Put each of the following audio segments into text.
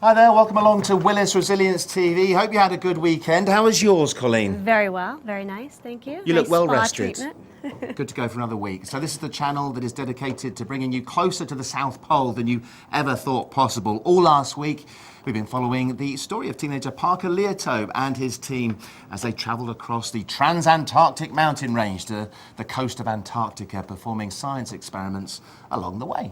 Hi there, welcome along to Willis Resilience TV. Hope you had a good weekend. How was yours, Colleen? Very well, very nice, thank you. You nice look well spa rested. Treatment. Good to go for another week. So this is the channel that is dedicated to bringing you closer to the South Pole than you ever thought possible. All last week, we've been following the story of teenager Parker Leotobe and his team as they travelled across the Transantarctic mountain range to the coast of Antarctica, performing science experiments along the way.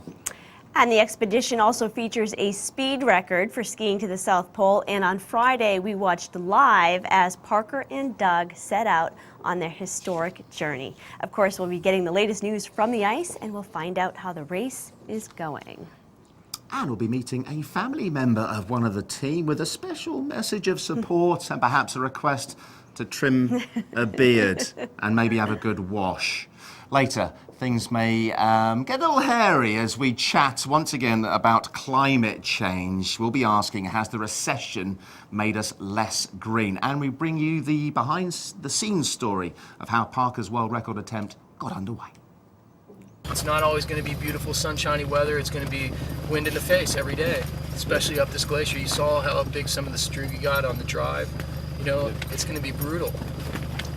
And the expedition also features a speed record for skiing to the South Pole. And on Friday, we watched live as Parker and Doug set out on their historic journey. Of course, we'll be getting the latest news from the ice, and we'll find out how the race is going. And we'll be meeting a family member of one of the team with a special message of support and perhaps a request to trim a beard and maybe have a good wash. Later, things may get a little hairy as we chat once again about climate change. We'll be asking, has the recession made us less green? And we bring you the behind-the-scenes story of how Parker's world record attempt got underway. It's not always going to be beautiful sunshiny weather. It's going to be wind in the face every day, especially up this glacier. You saw how big some of the streak got on the drive. You know, it's going to be brutal.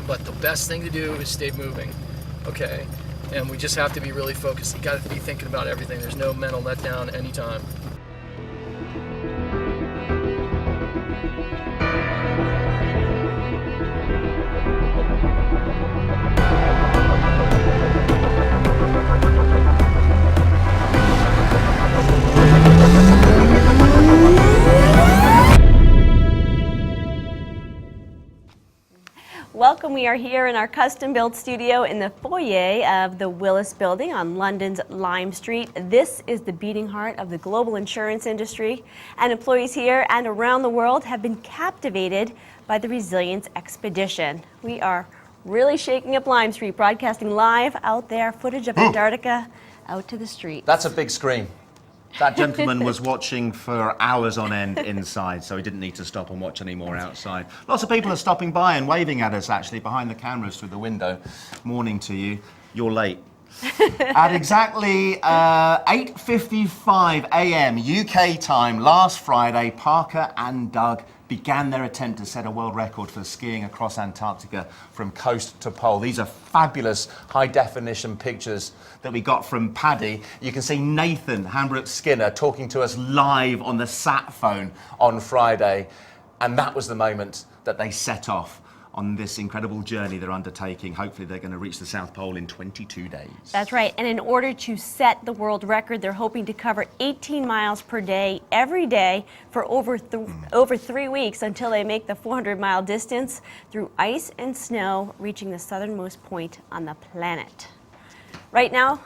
But the best thing to do is stay moving, okay? And we just have to be really focused. You got to be thinking about everything. There's no mental letdown anytime. Welcome, we are here in our custom-built studio in the foyer of the Willis building on London's Lime Street. This is the beating heart of the global insurance industry, and employees here and around the world have been captivated by the Resilience Expedition. We are really shaking up Lime Street, broadcasting live out there, footage of Antarctica out to the street. That's a big screen. That gentleman was watching for hours on end inside, so he didn't need to stop and watch any more outside. Lots of people are stopping by and waving at us, actually, behind the cameras through the window. Morning to you. You're late. At exactly 8:55 a.m. UK time last Friday, Parker and Doug began their attempt to set a world record for skiing across Antarctica from coast to pole. These are fabulous high-definition pictures that we got from Paddy. You can see Nathan Hambrook-Skinner talking to us live on the sat phone on Friday, and that was the moment that they set off on this incredible journey they're undertaking. Hopefully they're going to reach the South Pole in 22 days. That's right, and in order to set the world record, they're hoping to cover 18 miles per day, every day, for over 3 weeks until they make the 400-mile distance through ice and snow, reaching the southernmost point on the planet. Right now,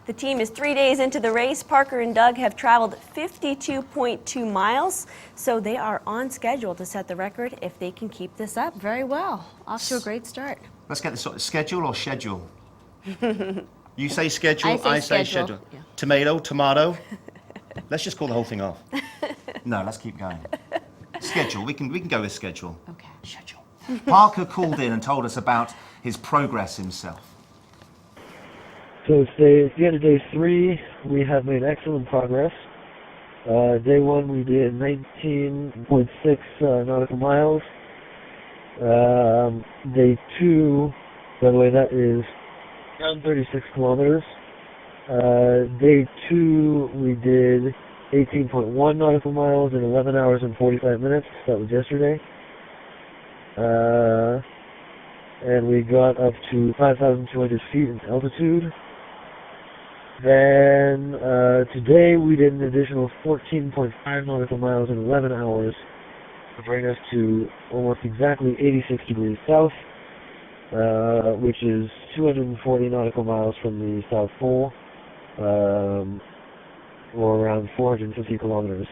the team is 3 days into the race. Parker and Doug have traveled 52.2 miles, so they are on schedule to set the record if they can keep this up very well. Off to a great start. Let's get this sort of schedule or schedule? You say schedule, I say schedule. Yeah. Tomato. Let's just call the whole thing off. No, let's keep going. Schedule, we can go with schedule. Okay. Schedule. Parker called in and told us about his progress himself. So it's the end of day 3. We have made excellent progress. Day 1 we did 19.6 nautical miles. Day 2, by the way, that is around 36 kilometers. Day 2 we did 18.1 nautical miles in 11 hours and 45 minutes. That was yesterday. And we got up to 5,200 feet in altitude. Then today we did an additional 14.5 nautical miles in 11 hours to bring us to almost exactly 86 degrees south, which is 240 nautical miles from the South Pole, or around 450 kilometers.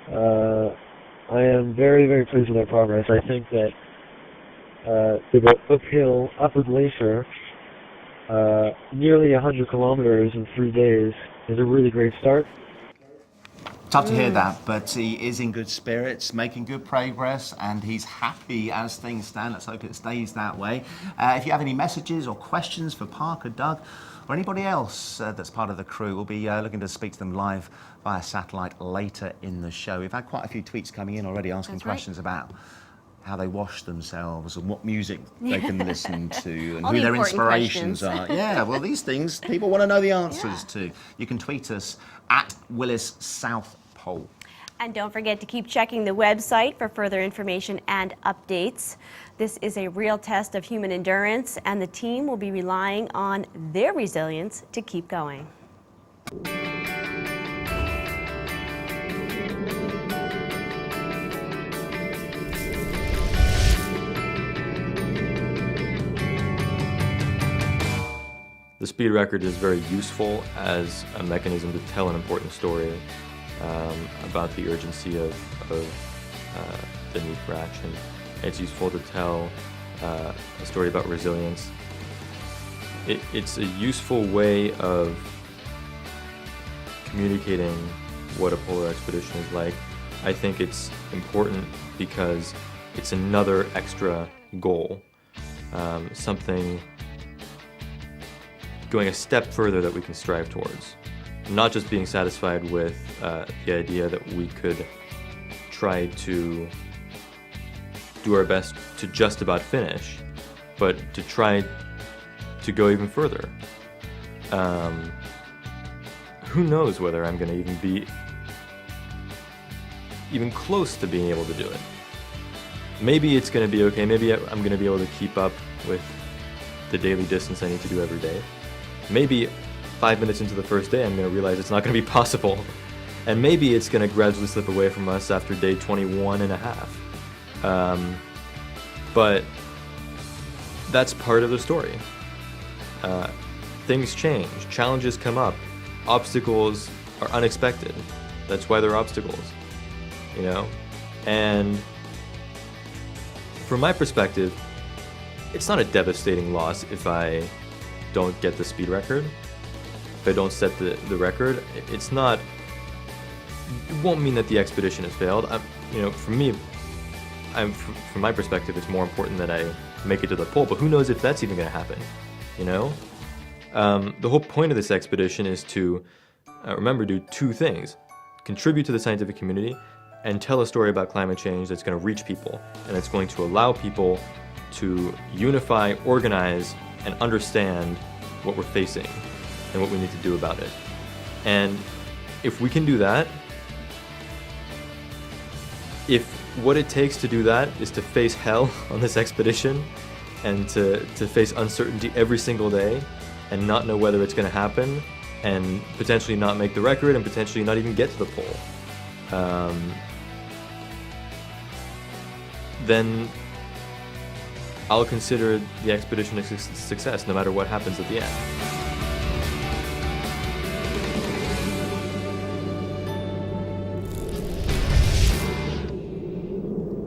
I am very, very pleased with our progress. I think that to go uphill, up a glacier, nearly 100 kilometers in 3 days is a really great start. Tough to hear that, but he is in good spirits, making good progress, and he's happy as things stand. Let's hope it stays that way. If you have any messages or questions for Parker, Doug, or anybody else that's part of the crew. We'll be looking to speak to them live via satellite later in the show. We've had quite a few tweets coming in already asking questions about how they wash themselves and what music they can listen to and who their inspirations are. Yeah, well, these things people want to know the answers to. You can tweet us at Willis South Pole. And don't forget to keep checking the website for further information and updates. This is a real test of human endurance, and the team will be relying on their resilience to keep going. The speed record is very useful as a mechanism to tell an important story about the urgency of the need for action. It's useful to tell a story about resilience. It's a useful way of communicating what a polar expedition is like. I think it's important because it's another extra goal, something going a step further that we can strive towards. Not just being satisfied with the idea that we could try to do our best to just about finish, but to try to go even further. Who knows whether I'm going to even be even close to being able to do it. Maybe it's going to be okay, maybe I'm going to be able to keep up with the daily distance I need to do every day. Maybe 5 minutes into the first day I'm going to realize it's not going to be possible. And maybe it's going to gradually slip away from us after day 21 and a half. But that's part of the story. Things change, challenges come up, obstacles are unexpected. That's why they're obstacles, you know? And from my perspective, it's not a devastating loss if I don't get the speed record, if I don't set the record. It's not, it won't mean that the expedition has failed. For me, from my perspective, it's more important that I make it to the pole, but who knows if that's even going to happen, you know? The whole point of this expedition is to, remember, do two things: contribute to the scientific community and tell a story about climate change that's going to reach people, and it's going to allow people to unify, organize, and understand what we're facing and what we need to do about it. And if we can do that, if what it takes to do that is to face hell on this expedition and to face uncertainty every single day and not know whether it's going to happen and potentially not make the record and potentially not even get to the pole, then I'll consider the expedition a success no matter what happens at the end.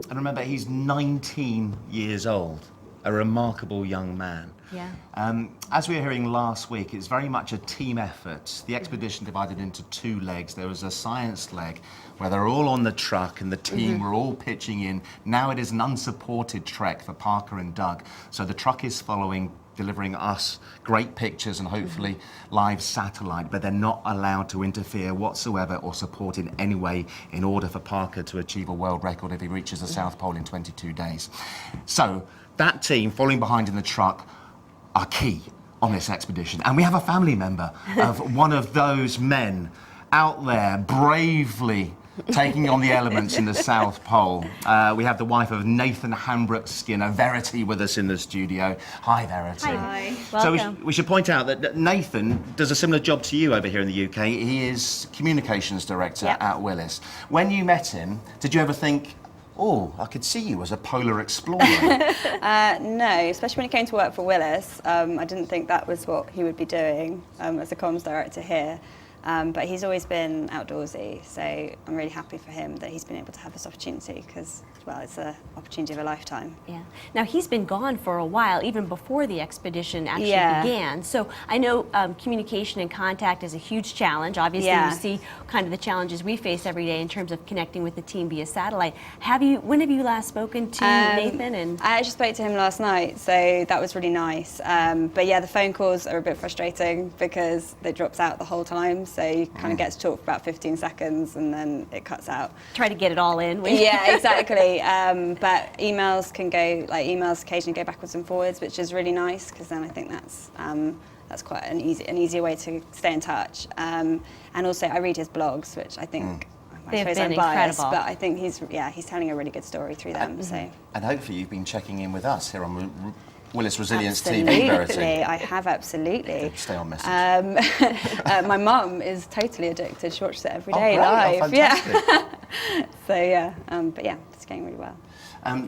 And remember, he's 19 years old, a remarkable young man. Yeah. As we were hearing last week, it's very much a team effort. The expedition divided into two legs. There was a science leg where they're all on the truck and the team were all pitching in. Now it is an unsupported trek for Parker and Doug. So the truck is following, delivering us great pictures and hopefully live satellite, but they're not allowed to interfere whatsoever or support in any way in order for Parker to achieve a world record if he reaches the South Pole in 22 days. So that team following behind in the truck are key on this expedition. And we have a family member of one of those men out there bravely taking on the elements in the South Pole. We have the wife of Nathan Hambrook Skinner, Verity, with us in the studio. Hi, Verity. Hi. So Welcome. we should point out that Nathan does a similar job to you over here in the UK. He is communications director at Willis. When you met him, did you ever think, oh, I could see you as a polar explorer? No, especially when he came to work for Willis. I didn't think that was what he would be doing as a comms director here. But he's always been outdoorsy, so I'm really happy for him that he's been able to have this opportunity because, well, it's an opportunity of a lifetime. Yeah. Now, he's been gone for a while, even before the expedition actually Yeah. began. So I know communication and contact is a huge challenge. Obviously, Yeah. you see kind of the challenges we face every day in terms of connecting with the team via satellite. When have you last spoken to Nathan? And I actually spoke to him last night, so that was really nice. But yeah, the phone calls are a bit frustrating because they drops out the whole time. So you kind of get to talk for about 15 seconds and then it cuts out. try to get it all in. Yeah, exactly. But emails emails occasionally go backwards and forwards, which is really nice because then I think that's quite an easier way to stay in touch. And also I read his blogs, which I think I suppose I'm biased, but I think he's telling a really good story through them. So. And hopefully you've been checking in with us here on Willis Resilience Absolutely, TV, Verity. I have, absolutely. Stay on message. My mum is totally addicted. She watches it every Oh, day great. live. Oh, fantastic. So yeah, but yeah, it's going really well.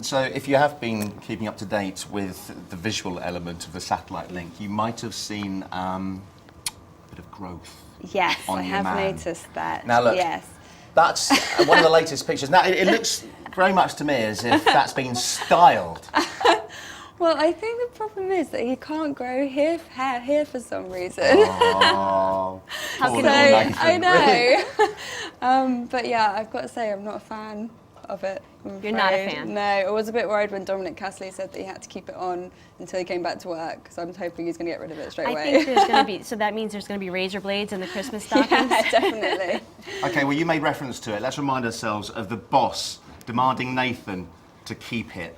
So if you have been keeping up to date with the visual element of the satellite link, you might have seen a bit of growth. Yes, on I your have man. noticed that. Now look, yes. that's one of the latest pictures. Now it looks very much to me as if that's been styled. Well, I think the problem is that he can't grow hair here for some reason. Oh, How poor can little I- Nathan. I know. But yeah, I've got to say I'm not a fan of it. I'm You're not a afraid. fan? No, I was a bit worried when Dominic Castley said that he had to keep it on until he came back to work, so I'm hoping he's going to get rid of it straight I away. think there's going to be, so that means there's going to be razor blades in the Christmas stockings? Yeah, definitely. Okay, well you made reference to it. Let's remind ourselves of the boss demanding Nathan to keep it.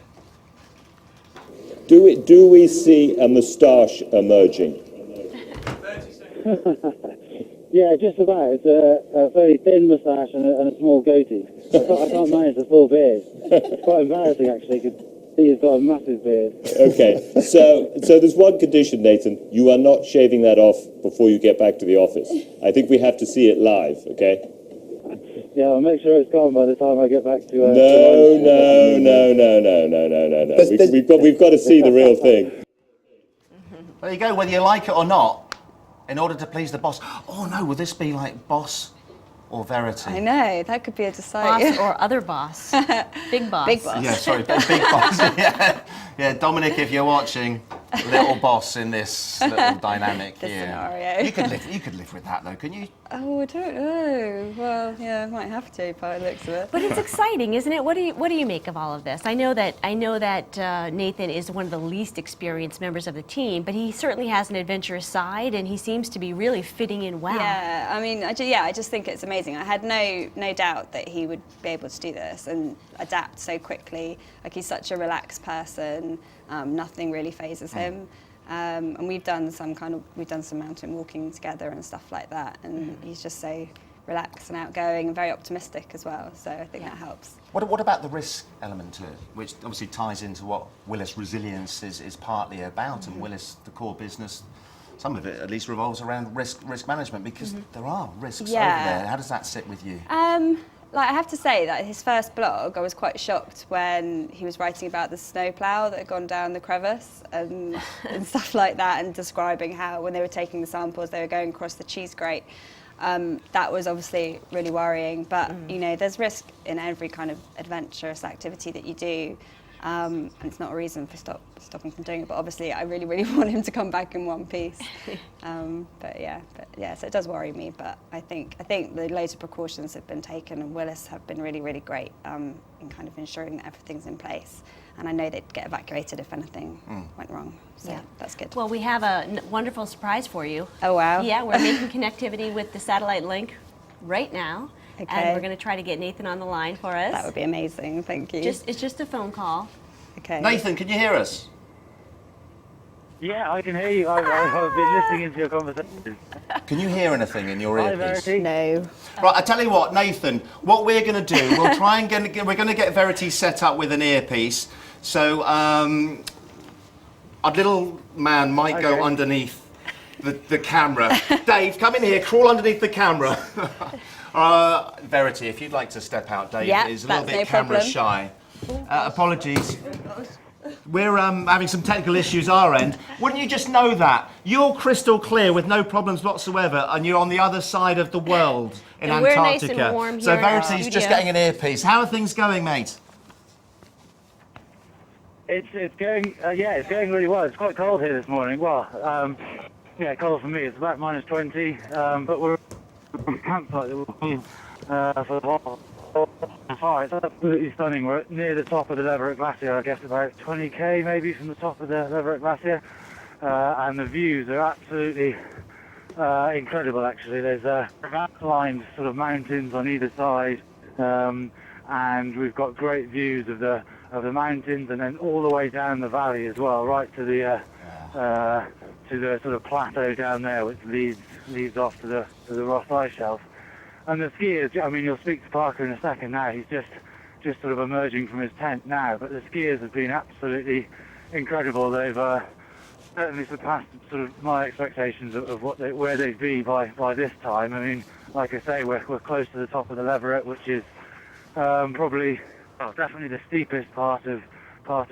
Do we see a moustache emerging? Yeah, just about. It's a very thin moustache and a small goatee. I can't manage the full beard. It's quite embarrassing, actually, because he's got a massive beard. Okay, so there's one condition, Nathan. You are not shaving that off before you get back to the office. I think we have to see it live, okay? Yeah, I'll make sure it's gone by the time I get back to... No. We've got to see the real thing. There you go, whether you like it or not, in order to please the boss. Oh no, will this be like boss or Verity? I know, that could be a decide. Boss or other boss? Big boss. Big boss. Yeah, sorry, big boss. Yeah, Dominic, if you're watching, little boss in this little dynamic This here. scenario. You could live with that though, couldn't you? Oh, I don't know. Well, yeah, I might have to by the looks of it. But it's exciting, isn't it? What do you make of all of this? I know that Nathan is one of the least experienced members of the team, but he certainly has an adventurous side, and he seems to be really fitting in well. Yeah, I mean, I just think it's amazing. I had no doubt that he would be able to do this and adapt so quickly. Like, he's such a relaxed person. Nothing really phases him. And we've done some mountain walking together and stuff like that. And he's just so relaxed and outgoing and very optimistic as well. So I think that helps. What about the risk element to it, which obviously ties into what Willis Resilience is partly about, and Willis, the core business, some of it at least revolves around risk management, because there are risks over there. How does that sit with you? Like, I have to say that his first blog, I was quite shocked when he was writing about the snowplow that had gone down the crevice and stuff like that, and describing how when they were taking the samples, they were going across the cheese grate. That was obviously really worrying, but you know, there's risk in every kind of adventurous activity that you do. And it's not a reason for stopping from doing it, but obviously I really want him to come back in one piece. But yeah, so it does worry me, but I think the loads of precautions have been taken, and Willis have been really great in kind of ensuring that everything's in place. And I know they'd get evacuated if anything went wrong, so that's good. Well, we have a wonderful surprise for you. Oh wow. Yeah, we're making connectivity with the satellite link right now. Okay. And we're going to try to get Nathan on the line for us. That would be amazing, thank you. It's just a phone call. Okay. Nathan, can you hear us? Yeah, I can hear you. I've been listening into your conversation. Can you hear anything in your Hi, earpiece? Verity. No. Right, I tell you what, Nathan, what we're going to do, we'll try and we're going to get Verity set up with an earpiece. So our little man might go underneath the camera. Dave, come in here, crawl underneath the camera. Verity, if you'd like to step out, Dave is a little bit camera shy. Apologies. We're having some technical issues our end. Wouldn't you just know that? You're crystal clear with no problems whatsoever, and you're on the other side of the world in And we're nice Antarctica. and warm So here in our Verity's just studio. getting an earpiece. How are things going, mate? It's going, it's going really well. It's quite cold here this morning. Well, cold for me. It's about -20, but we're on a campsite that will be for the whole fire. It's absolutely stunning. We're near the top of the Leverett Glacier, I guess about 20k maybe from the top of the Leverett Glacier, and the views are absolutely incredible. Actually, there's outlined sort of mountains on either side, and we've got great views of the mountains, and then all the way down the valley as well, right to the sort of plateau down there, which leads off to the Ross Ice Shelf. And the skiers, I mean, you'll speak to Parker in a second now. He's just sort of emerging from his tent now, but the skiers have been absolutely incredible. They've certainly surpassed sort of my expectations of where they'd be by this time. I mean, like I say, we're close to the top of the Leverett, which is definitely the steepest part of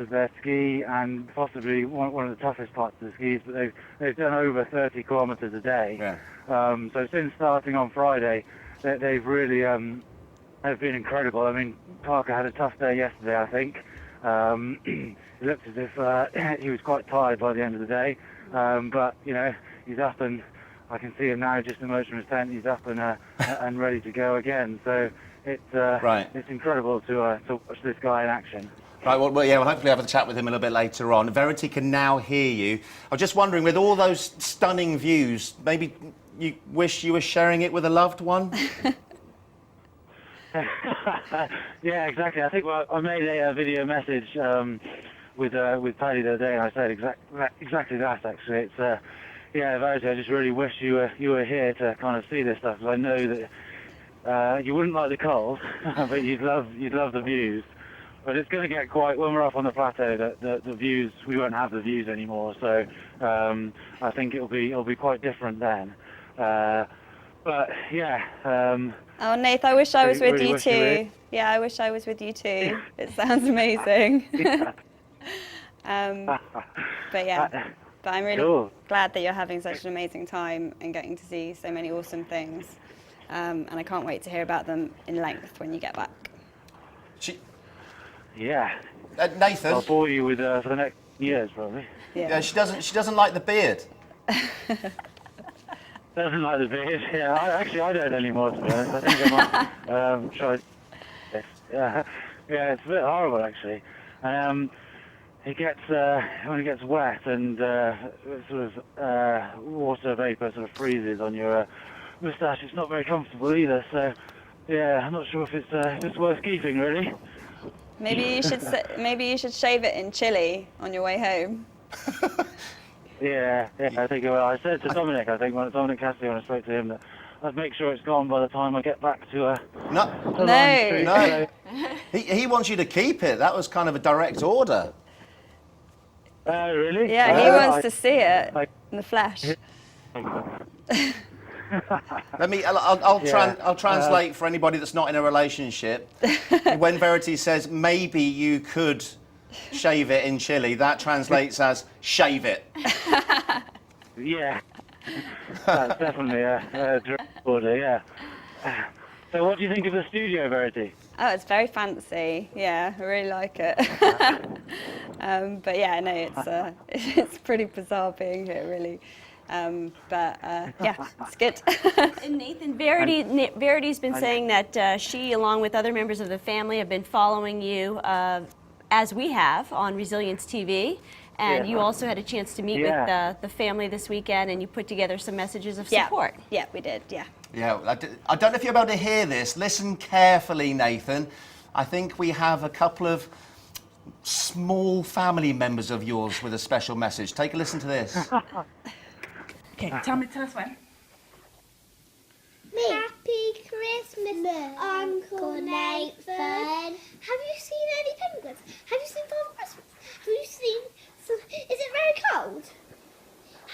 their ski, and possibly one of the toughest parts of the skis. But they've done over 30 kilometres a day. Yeah. So since starting on Friday, they've really have been incredible. I mean, Parker had a tough day yesterday, I think. It looked as if he was quite tired by the end of the day, but you know, he's up, and I can see him now just emerged from his tent. He's up and ready to go again. So it's incredible to watch this guy in action. Right, well, we'll hopefully have a chat with him a little bit later on. Verity can now hear you. I was just wondering, with all those stunning views, maybe you wish you were sharing it with a loved one? Yeah, exactly. I think I made a video message with Paddy the other day, and I said exactly that. Actually, it's Verity, I just really wish you were here to kind of see this stuff, because I know that you wouldn't like the cold, but you'd love the views. But it's going to get quite, when we're up on the plateau, the views, we won't have the views anymore. So I think it'll be quite different then. But yeah. Oh, Nath, I wish I was with really you wish you too. were. Yeah, I wish I was with you too. It sounds amazing. But yeah, but I'm really glad that you're having such an amazing time and getting to see so many awesome things. And I can't wait to hear about them in length when you get back. Yeah. Nathan. I'll bore you with for the next years probably. Yeah. She doesn't like the beard. Doesn't like the beard. Yeah, I don't anymore, to be honest. I think I might try. Yeah, it's a bit horrible actually. It gets when it gets wet and sort of water vapor sort of freezes on your moustache. It's not very comfortable either. So yeah, I'm not sure if it's worth keeping really. Maybe you should shave it in Chile on your way home. Yeah, I think I said to Dominic, when Dominic Cassidy, when I spoke to him, that I'd make sure it's gone by the time I get back to No. He wants you to keep it. That was kind of a direct order. Oh, really? Yeah, he wants to see it in the flesh. I'll translate for anybody that's not in a relationship. When Verity says maybe you could shave it in Chile, that translates as shave it. Yeah, that's definitely a direct order. Yeah. So, what do you think of the studio, Verity? Oh, it's very fancy. Yeah, I really like it. But yeah, no, it's pretty bizarre being here, really. But yeah, it's good. And Nathan, Verity's been saying that she, along with other members of the family, have been following you as we have on Resilience TV. And you also had a chance to meet with the family this weekend, and you put together some messages of support. Yeah, we did, yeah. Yeah, I don't know if you're able to hear this. Listen carefully, Nathan. I think we have a couple of small family members of yours with a special message. Take a listen to this. Okay, tell us when. Happy Christmas, Uncle Nathan. Have you seen any penguins? Have you seen Father Christmas? Have you seen some... Is it very cold? Is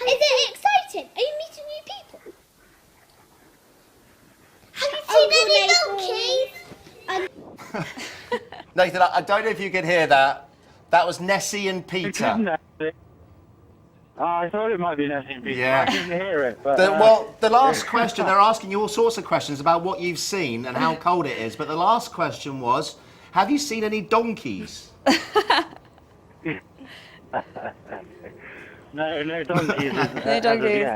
it exciting? Are you meeting new people? Have you seen any donkeys? Nathan, I don't know if you can hear that, That was Nessie and Peter. I thought it might be Nessie and Peter. Yeah. I didn't hear it. But, The last question, they're asking you all sorts of questions about what you've seen and how cold it is, but the last question was, have you seen any donkeys? No donkeys. No donkeys.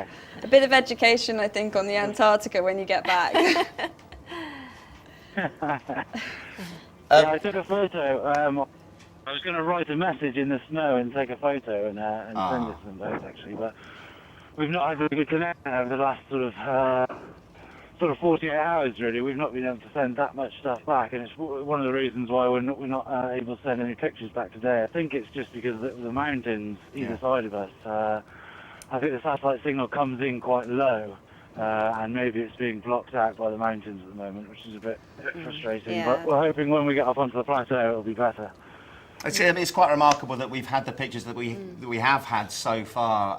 A bit of education, I think, on the Antarctica when you get back. I took a photo. I was going to write a message in the snow and take a photo and send it to them both, actually, but we've not had a good connection over the last sort of 48 hours, really. We've not been able to send that much stuff back, and it's one of the reasons why we're not able to send any pictures back today. I think it's just because of the mountains either side of us. I think the satellite signal comes in quite low, and maybe it's being blocked out by the mountains at the moment, which is a bit frustrating. Yeah. But we're hoping when we get up onto the plateau, it'll be better. It's quite remarkable that we've had the pictures that we have had so far,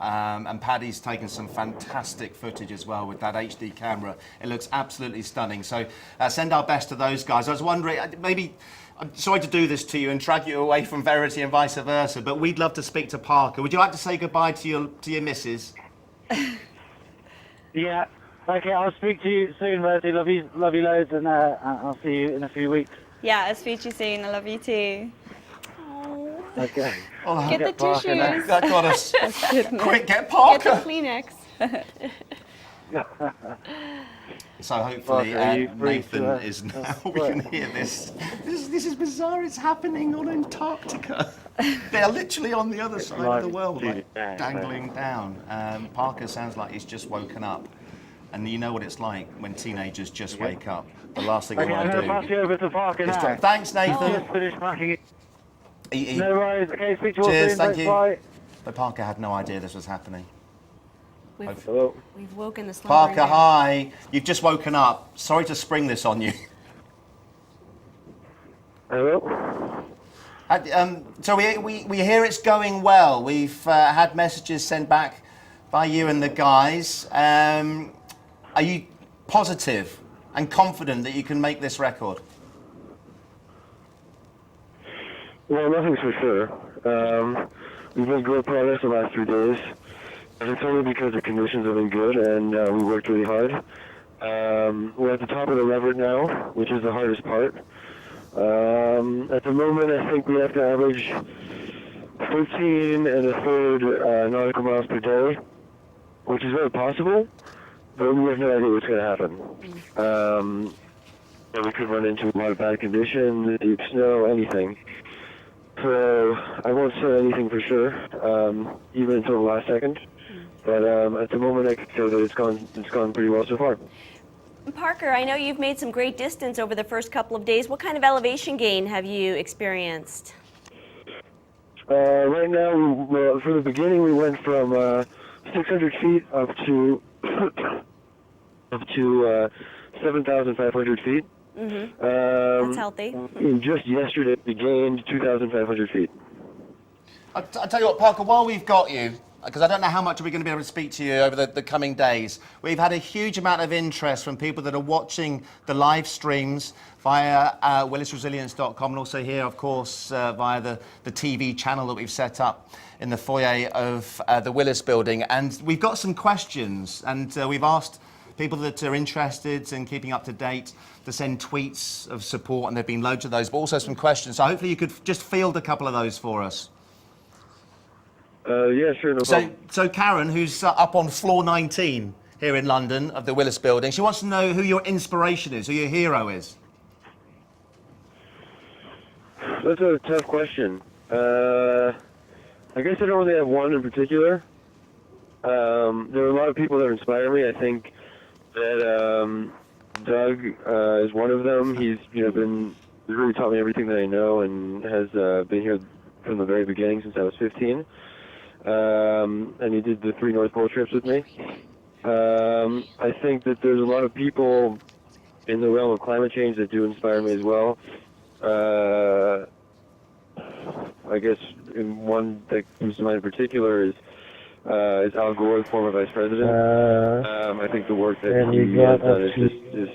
and Paddy's taken some fantastic footage as well with that HD camera. It looks absolutely stunning. So send our best to those guys. I was wondering, maybe, I'm sorry to do this to you and drag you away from Verity and vice versa, but we'd love to speak to Parker. Would you like to say goodbye to your missus? Yeah. Okay, I'll speak to you soon, Verity. Love you loads, and I'll see you in a few weeks. Yeah, I'll speak to you soon. I love you too. Okay. Get the Parker now. tissues. That got us. Quick, get Get Parker. the Kleenex. So hopefully Parker, are you free Nathan to, is now. We can hear this. This is bizarre. It's happening on Antarctica. They're literally on the other side of the world, like dangling down. Parker sounds like he's just woken up, and you know what it's like when teenagers just wake up. The last thing they Okay, I'm want going to to do. pass you over to Parker now. Thanks, Nathan. Just finished packing it. He- No worries. Okay, speak to you all Cheers, soon. thank Thanks, you. bye. But Parker had no idea this was happening. Hello. We've woken the slumbering Parker, bear. hi. You've just woken up. Sorry to spring this on you. Hello. So we hear it's going well. We've had messages sent back by you and the guys. Are you positive and confident that you can make this record? Well, nothing's for sure. We've made great progress the last 3 days. And it's only because the conditions have been good and we worked really hard. We're at the top of the lever now, which is the hardest part. At the moment, I think we have to average 13 and a third nautical miles per day, which is very possible, but we have no idea what's going to happen. And we could run into a lot of bad conditions, deep snow, anything. So I won't say anything for sure, even until the last second. But at the moment, I can say that it's gone pretty well so far. Parker, I know you've made some great distance over the first couple of days. What kind of elevation gain have you experienced? Right now, well, for the beginning, we went from 600 feet up to 7,500 feet. That's healthy. And just yesterday, we gained 2,500 feet. I'll tell you what, Parker, while we've got you, because I don't know how much we're going to be able to speak to you over the coming days, we've had a huge amount of interest from people that are watching the live streams via willisresilience.com and also here, of course, via the TV channel that we've set up in the foyer of the Willis building. And we've got some questions, and we've asked people that are interested in keeping up to date to send tweets of support, and there have been loads of those, but also some questions. So hopefully you could just field a couple of those for us. Yeah, sure, no problem. So Karen, who's up on floor 19 here in London of the Willis building, she wants to know who your inspiration is, who your hero is. That's a tough question. I guess I don't really have one in particular. There are a lot of people that inspire me. I think that Doug is one of them. He's he's really taught me everything that I know and has been here from the very beginning since I was 15. And he did the 3 North Pole trips with me. I think that there's a lot of people in the realm of climate change that do inspire me as well. I guess one that comes to mind in particular is Al Gore, the former vice president. I think the work that he has done is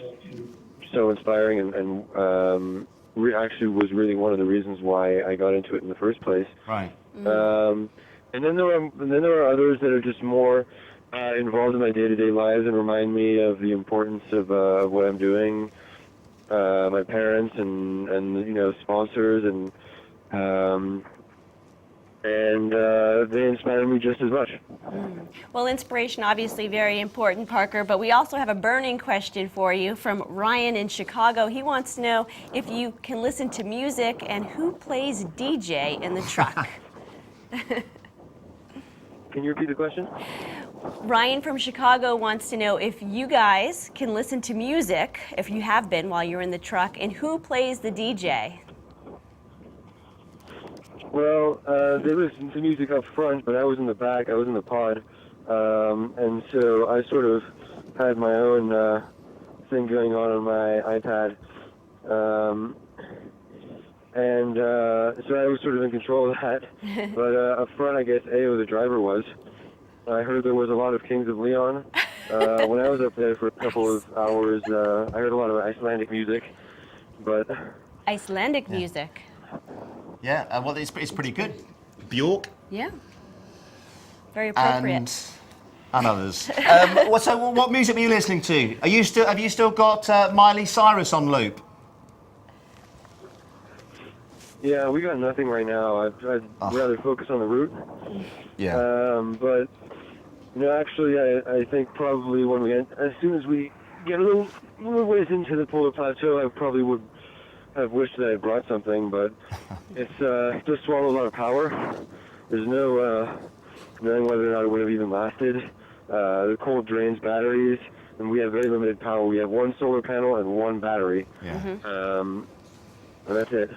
so inspiring, and actually was really one of the reasons why I got into it in the first place. Right. And then there are others that are just more involved in my day-to-day lives and remind me of the importance of what I'm doing. My parents and sponsors and they inspire me just as much. Well, inspiration obviously very important, Parker, but we also have a burning question for you from Ryan in Chicago. He wants to know if you can listen to music and who plays DJ in the truck. Can you repeat the question? Ryan from Chicago wants to know if you guys can listen to music, if you have been while you're in the truck, and who plays the DJ? Well, they listen to music up front, but I was in the back. I was in the pod, and so I sort of had my own thing going on my iPad, and so I was sort of in control of that. But up front, I guess Ayo, the driver, was. I heard there was a lot of Kings of Leon. When I was up there for a couple of hours, I heard a lot of Icelandic music, but... Icelandic music. Yeah, well, it's pretty good. Bjork. Yeah. Very appropriate. And others. So what music were you listening to? Have you still got Miley Cyrus on loop? Yeah, we got nothing right now. I'd rather focus on the route. Yeah. But, actually, I think probably as soon as we get a little ways into the polar plateau, I probably would have wished that I brought something, but it's just swallowed a lot of power. There's no knowing whether or not it would have even lasted. The cold drains batteries, and we have very limited power. We have one solar panel and one battery. Yeah. And that's it.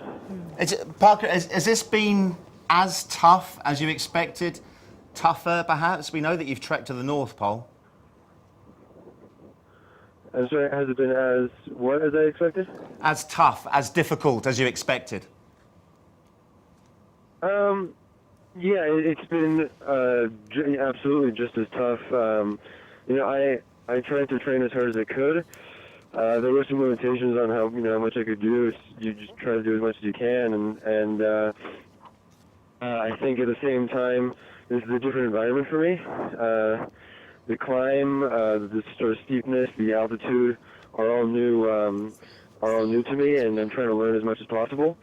Parker, has this been as tough as you expected? Tougher, perhaps? We know that you've trekked to the North Pole. I'm sorry, has it been as I expected? As tough, as difficult as you expected? Yeah, it's been absolutely just as tough. I tried to train as hard as I could. There were some limitations on how much I could do. You just try to do as much as you can, and I think at the same time, this is a different environment for me. The climb, the sort of steepness, the altitude are all new to me, and I'm trying to learn as much as possible.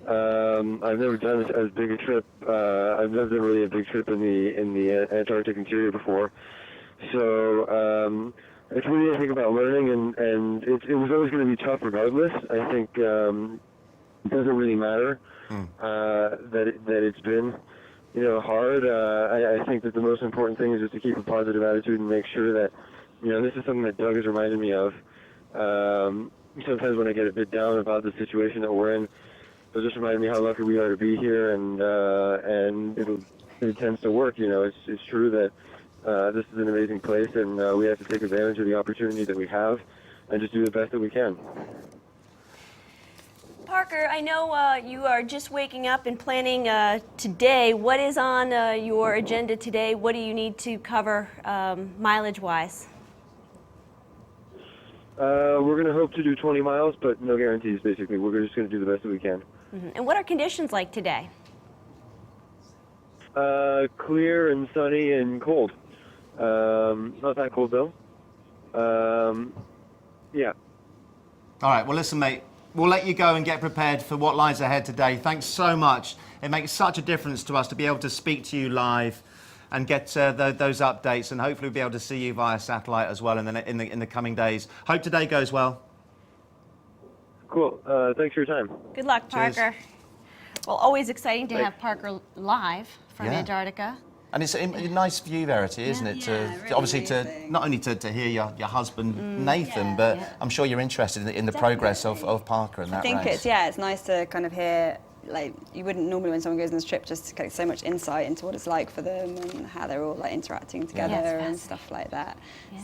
I've never done as big a trip. I've never done really a big trip in the Antarctic interior before, so it's really a thing about learning, and it was always going to be tough regardless. I think it doesn't really matter that it's been hard. I think that the most important thing is just to keep a positive attitude and make sure that this is something that Doug has reminded me of. Sometimes when I get a bit down about the situation that we're in, it'll just remind me how lucky we are to be here, and it tends to work. It's true that this is an amazing place, and we have to take advantage of the opportunity that we have and just do the best that we can. Parker, I know you are just waking up and planning today. What is on your agenda today? What do you need to cover mileage-wise? We're going to hope to do 20 miles, but no guarantees, basically. We're just going to do the best that we can. And what are conditions like today? Clear and sunny and cold. Not that cold, though. Yeah. All right, well, listen, mate. We'll let you go and get prepared for what lies ahead today. Thanks so much. It makes such a difference to us to be able to speak to you live and get those updates, and hopefully we'll be able to see you via satellite as well in the coming days. Hope today goes well. Cool. Thanks for your time. Good luck, Parker. Cheers. Well, always exciting to have Parker live from Antarctica. And it's a nice view, Verity, isn't it? Really obviously, amazing. not only to hear your husband Nathan, but I'm sure you're interested in the progress of Parker and that I think race. it's nice to kind of hear, like, you wouldn't normally when someone goes on this trip just get so much insight into what it's like for them and how they're all like interacting together and stuff like that.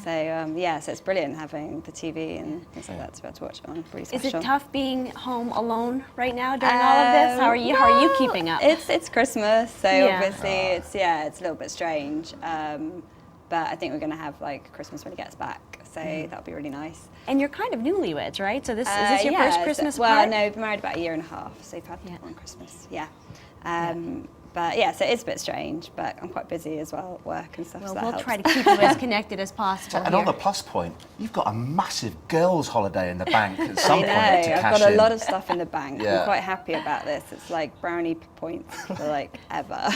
Yeah. So it's brilliant having the TV and things like that to be able to watch it on. Pretty special. Is it tough being home alone right now during all of this? How are you keeping up? It's Christmas, so obviously it's a little bit strange. But I think we're going to have like Christmas when he gets back. so that'll be really nice. And you're kind of newlyweds, right? So is this your first Christmas Well, apart? no, we've been married about a year and a half, so we've had one Christmas, But yeah, so it's a bit strange, but I'm quite busy as well at work and stuff, Well, so that we'll helps. try to keep you as connected as possible. And on the plus point, you've got a massive girls' holiday in the bank at some point to I've cash got a in. lot of stuff in the bank. Yeah. I'm quite happy about this. It's like brownie points for like ever.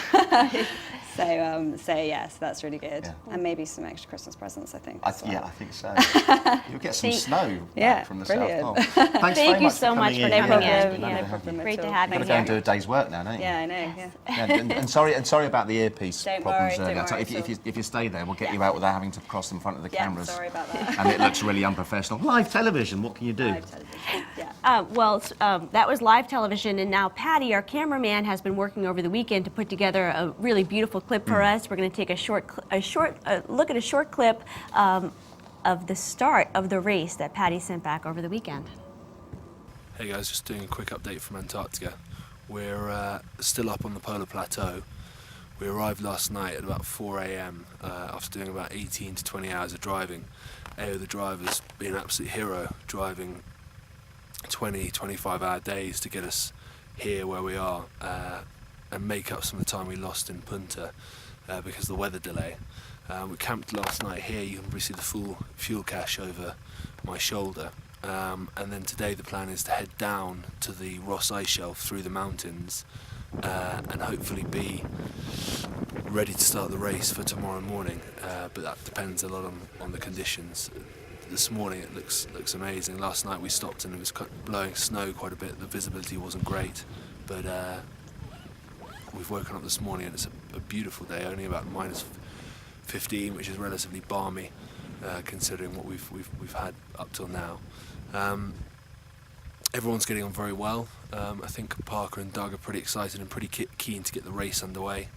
So that's really good. Yeah. And maybe some extra Christmas presents, I think. Yeah, I think so. You'll get some See- snow Yeah, from the brilliant. South Pole. Thanks very Thank you much so for much coming for in. coming Yeah, in. lovely Yeah, to have you. great to have you Got to go and do here. a day's work now, don't you? Yeah, I know. Yeah. Yeah, and sorry about the earpiece Don't problems worry, earlier. don't worry So at all. if you stay there, we'll get you out without having to cross in front of the Yeah, cameras. sorry about that. And it looks really unprofessional. Live television, what can you do? Live television. Yeah. That was live television, and now Patty, our cameraman, has been working over the weekend to put together a really beautiful clip for us. We're going to take a look at a short clip of the start of the race that Patty sent back over the weekend. Hey guys, just doing a quick update from Antarctica. We're still up on the polar plateau. We arrived last night at about 4 a.m. After doing about 18 to 20 hours of driving. The driver's been an absolute hero, driving 25 hour days to get us here where we are and make up some of the time we lost in Punta because of the weather delay. We camped last night here. You can probably see the full fuel cache over my shoulder. And then today the plan is to head down to the Ross Ice Shelf through the mountains and hopefully be ready to start the race for tomorrow morning. But that depends a lot on the conditions. This morning it looks amazing. Last night we stopped and it was blowing snow quite a bit. The visibility wasn't great, but we've woken up this morning and it's a beautiful day. Only about -15, which is relatively balmy considering what we've had up till now. Everyone's getting on very well. I think Parker and Doug are pretty excited and pretty keen to get the race underway.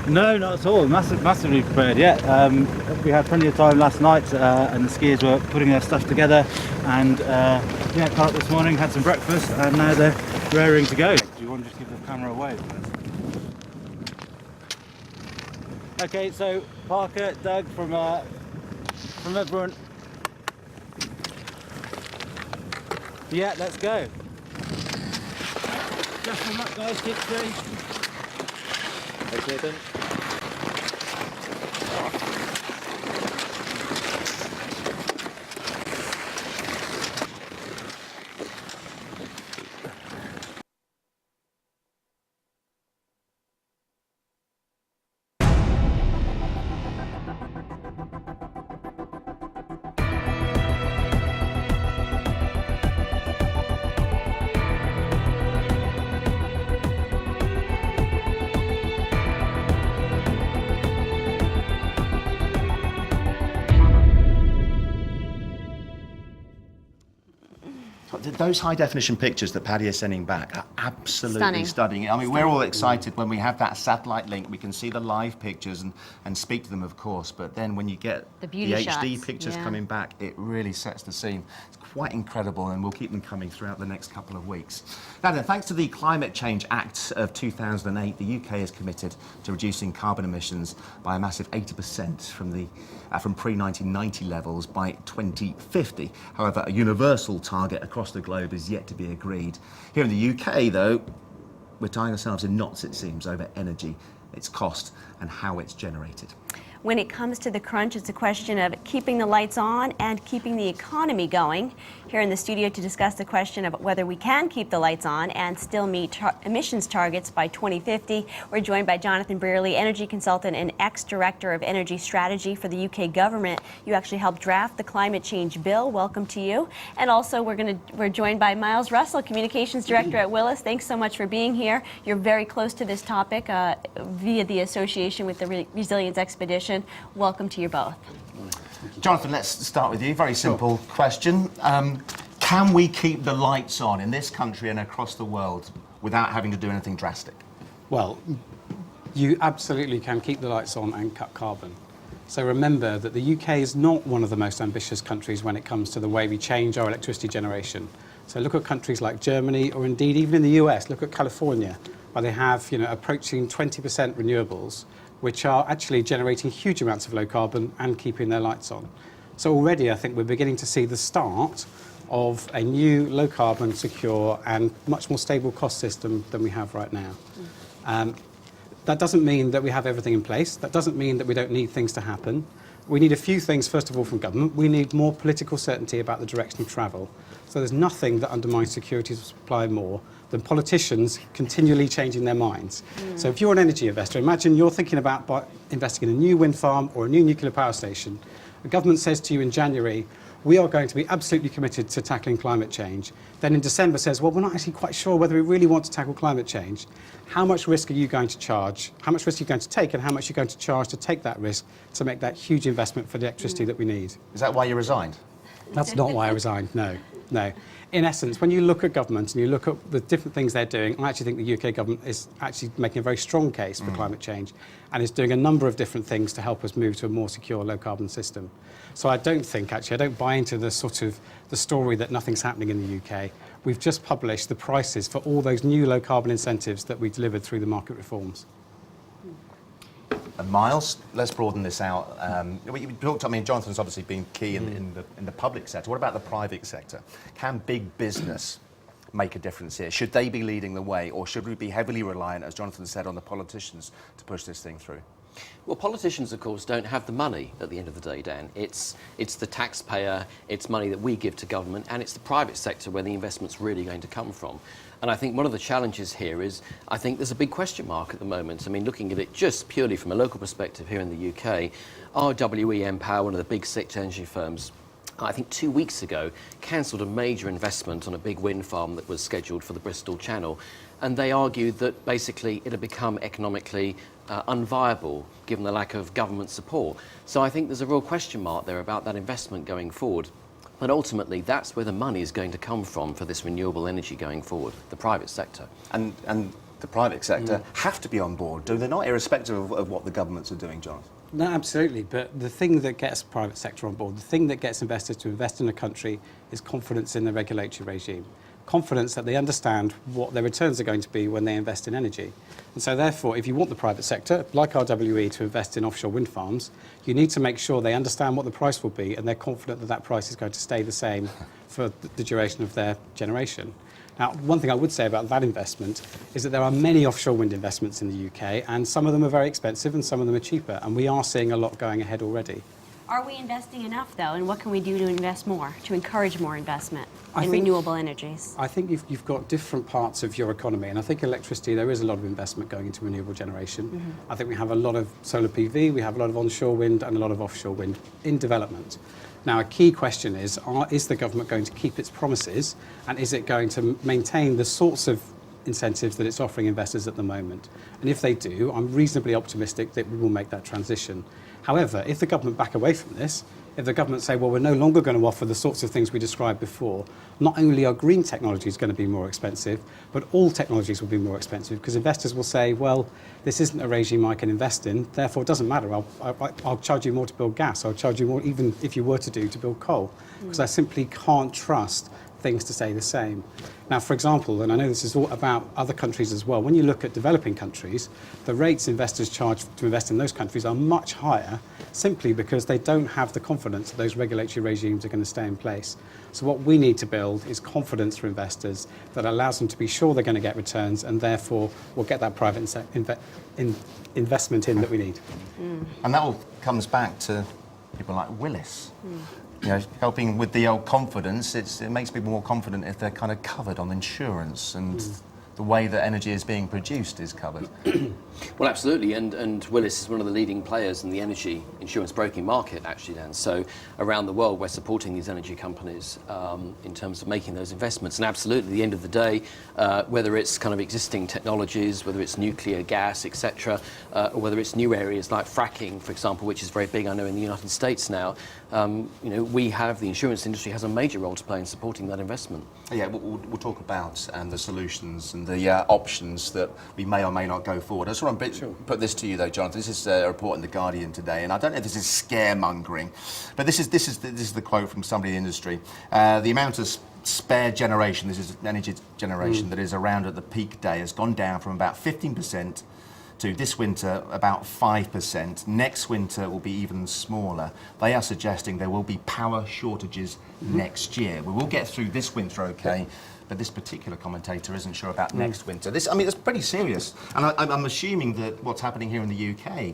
No, not at all. Massively prepared, yeah. We had plenty of time last night and the skiers were putting their stuff together and got up this morning, had some breakfast and now they're raring to go. Do you want to just give the camera away? Okay, so Parker, Doug, from everyone. Yeah, let's go. Just from that, guys, keep straight. Thanks, Nathan. Those high-definition pictures that Paddy is sending back are absolutely stunning. I mean, we're all excited when we have that satellite link. We can see the live pictures and speak to them, of course. But then when you get The beauty HD shots, pictures yeah. coming back, it really sets the scene. It's quite incredible, and we'll keep them coming throughout the next couple of weeks. Now then, thanks to the Climate Change Act of 2008, the UK is committed to reducing carbon emissions by a massive 80% from pre-1990 levels by 2050. However, a universal target across the globe is yet to be agreed. Here in the UK, though, we're tying ourselves in knots, it seems, over energy, its cost, and how it's generated. When it comes to the crunch, it's a question of keeping the lights on and keeping the economy going. Here in the studio to discuss the question of whether we can keep the lights on and still meet emissions targets by 2050, we're joined by Jonathan Brearley, energy consultant and ex-director of energy strategy for the UK government. You actually helped draft the climate change bill. Welcome to you. And also we're joined by Miles Russell, communications director at Willis. Thanks so much for being here. You're very close to this topic via the association with the Resilience Expedition. Welcome to you both. Jonathan, let's start with you. Very simple question. Can we keep the lights on in this country and across the world without having to do anything drastic? Well, you absolutely can keep the lights on and cut carbon. So remember that the UK is not one of the most ambitious countries when it comes to the way we change our electricity generation. So look at countries like Germany, or indeed even in the US, look at California, where they have approaching 20% renewables, which are actually generating huge amounts of low carbon and keeping their lights on. So already I think we're beginning to see the start of a new low carbon, secure and much more stable cost system than we have right now. That doesn't mean that we have everything in place. That doesn't mean that we don't need things to happen. We need a few things, first of all, from government. We need more political certainty about the direction of travel. So there's nothing that undermines security of supply more than politicians continually changing their minds. So if you're an energy investor, imagine you're thinking about investing in a new wind farm or a new nuclear power station. The government says to you in January, we are going to be absolutely committed to tackling climate change. Then in December says, well, we're not actually quite sure whether we really want to tackle climate change. How much risk are you going to charge? How much risk are you going to take, and how much are you going to charge to take that risk to make that huge investment for the electricity that we need? Is that why you resigned? That's not why I resigned, no. In essence, when you look at government and you look at the different things they're doing, I actually think the UK government is actually making a very strong case for climate change and is doing a number of different things to help us move to a more secure low carbon system. So I don't buy into the story that nothing's happening in the UK. We've just published the prices for all those new low carbon incentives that we delivered through the market reforms. And Miles, let's broaden this out. We talked, Jonathan's obviously been key in the public sector. What about the private sector? Can big business make a difference here? Should they be leading the way, or should we be heavily reliant, as Jonathan said, on the politicians to push this thing through? Well, politicians, of course, don't have the money at the end of the day, Dan. It's the taxpayer, it's money that we give to government, and it's the private sector where the investment's really going to come from. And I think one of the challenges here is, I think there's a big question mark at the moment. I mean, looking at it just purely from a local perspective here in the UK, RWE Power, one of the big sector energy firms, I think 2 weeks ago, cancelled a major investment on a big wind farm that was scheduled for the Bristol Channel. And they argued that basically it had become economically unviable given the lack of government support. So I think there's a real question mark there about that investment going forward. But ultimately, that's where the money is going to come from for this renewable energy going forward, the private sector. And the private sector have to be on board, do they not, irrespective of what the governments are doing, Jonathan? No, absolutely. But the thing that gets private sector on board, the thing that gets investors to invest in a country is confidence in the regulatory regime. Confidence that they understand what their returns are going to be when they invest in energy. And so therefore, if you want the private sector, like RWE, to invest in offshore wind farms, you need to make sure they understand what the price will be and they're confident that that price is going to stay the same for the duration of their generation. Now, one thing I would say about that investment is that there are many offshore wind investments in the UK, and some of them are very expensive and some of them are cheaper, and we are seeing a lot going ahead already. Are we investing enough, though, and what can we do to invest more, to encourage more investment in renewable energies? I think you've got different parts of your economy, and I think electricity, there is a lot of investment going into renewable generation. I think we have a lot of solar PV, we have a lot of onshore wind and a lot of offshore wind in development. Now, a key question is the government going to keep its promises, and is it going to maintain the sorts of incentives that it's offering investors at the moment? And if they do, I'm reasonably optimistic that we will make that transition. However, if the government back away from this, if the government say, well, we're no longer going to offer the sorts of things we described before, not only are green technologies going to be more expensive, but all technologies will be more expensive, because investors will say, well, this isn't a regime I can invest in, therefore it doesn't matter, I'll charge you more to build gas, I'll charge you more even if you were to build coal, because I simply can't trust things to stay the same. Now, for example, and I know this is all about other countries as well, when you look at developing countries, the rates investors charge to invest in those countries are much higher, simply because they don't have the confidence that those regulatory regimes are going to stay in place. So what we need to build is confidence for investors that allows them to be sure they're going to get returns, and therefore will get that private investment in that we need. And that all comes back to people like Willis. You know, helping with the old confidence, it makes people more confident if they're kind of covered on insurance and the way that energy is being produced is covered. Well, absolutely, and Willis is one of the leading players in the energy insurance broking market, actually, Dan. So around the world, we're supporting these energy companies in terms of making those investments. And absolutely, at the end of the day, whether it's kind of existing technologies, whether it's nuclear, gas, etc., or whether it's new areas like fracking, for example, which is very big, I know, in the United States now, you know, the insurance industry has a major role to play in supporting that investment. Yeah, we'll talk about the solutions and the options that we may or may not go forward. I just want to put this to you, though, Jonathan. This is a report in The Guardian today, and I don't know if this is scaremongering, but this is the quote from somebody in the industry. The amount of spare generation, this is energy generation that is around at the peak day, has gone down from about 15% to this winter about 5%. Next winter will be even smaller. They are suggesting there will be power shortages next year. We will get through this winter okay, but this particular commentator isn't sure about next winter. This, I mean, it's pretty serious. And I'm assuming that what's happening here in the UK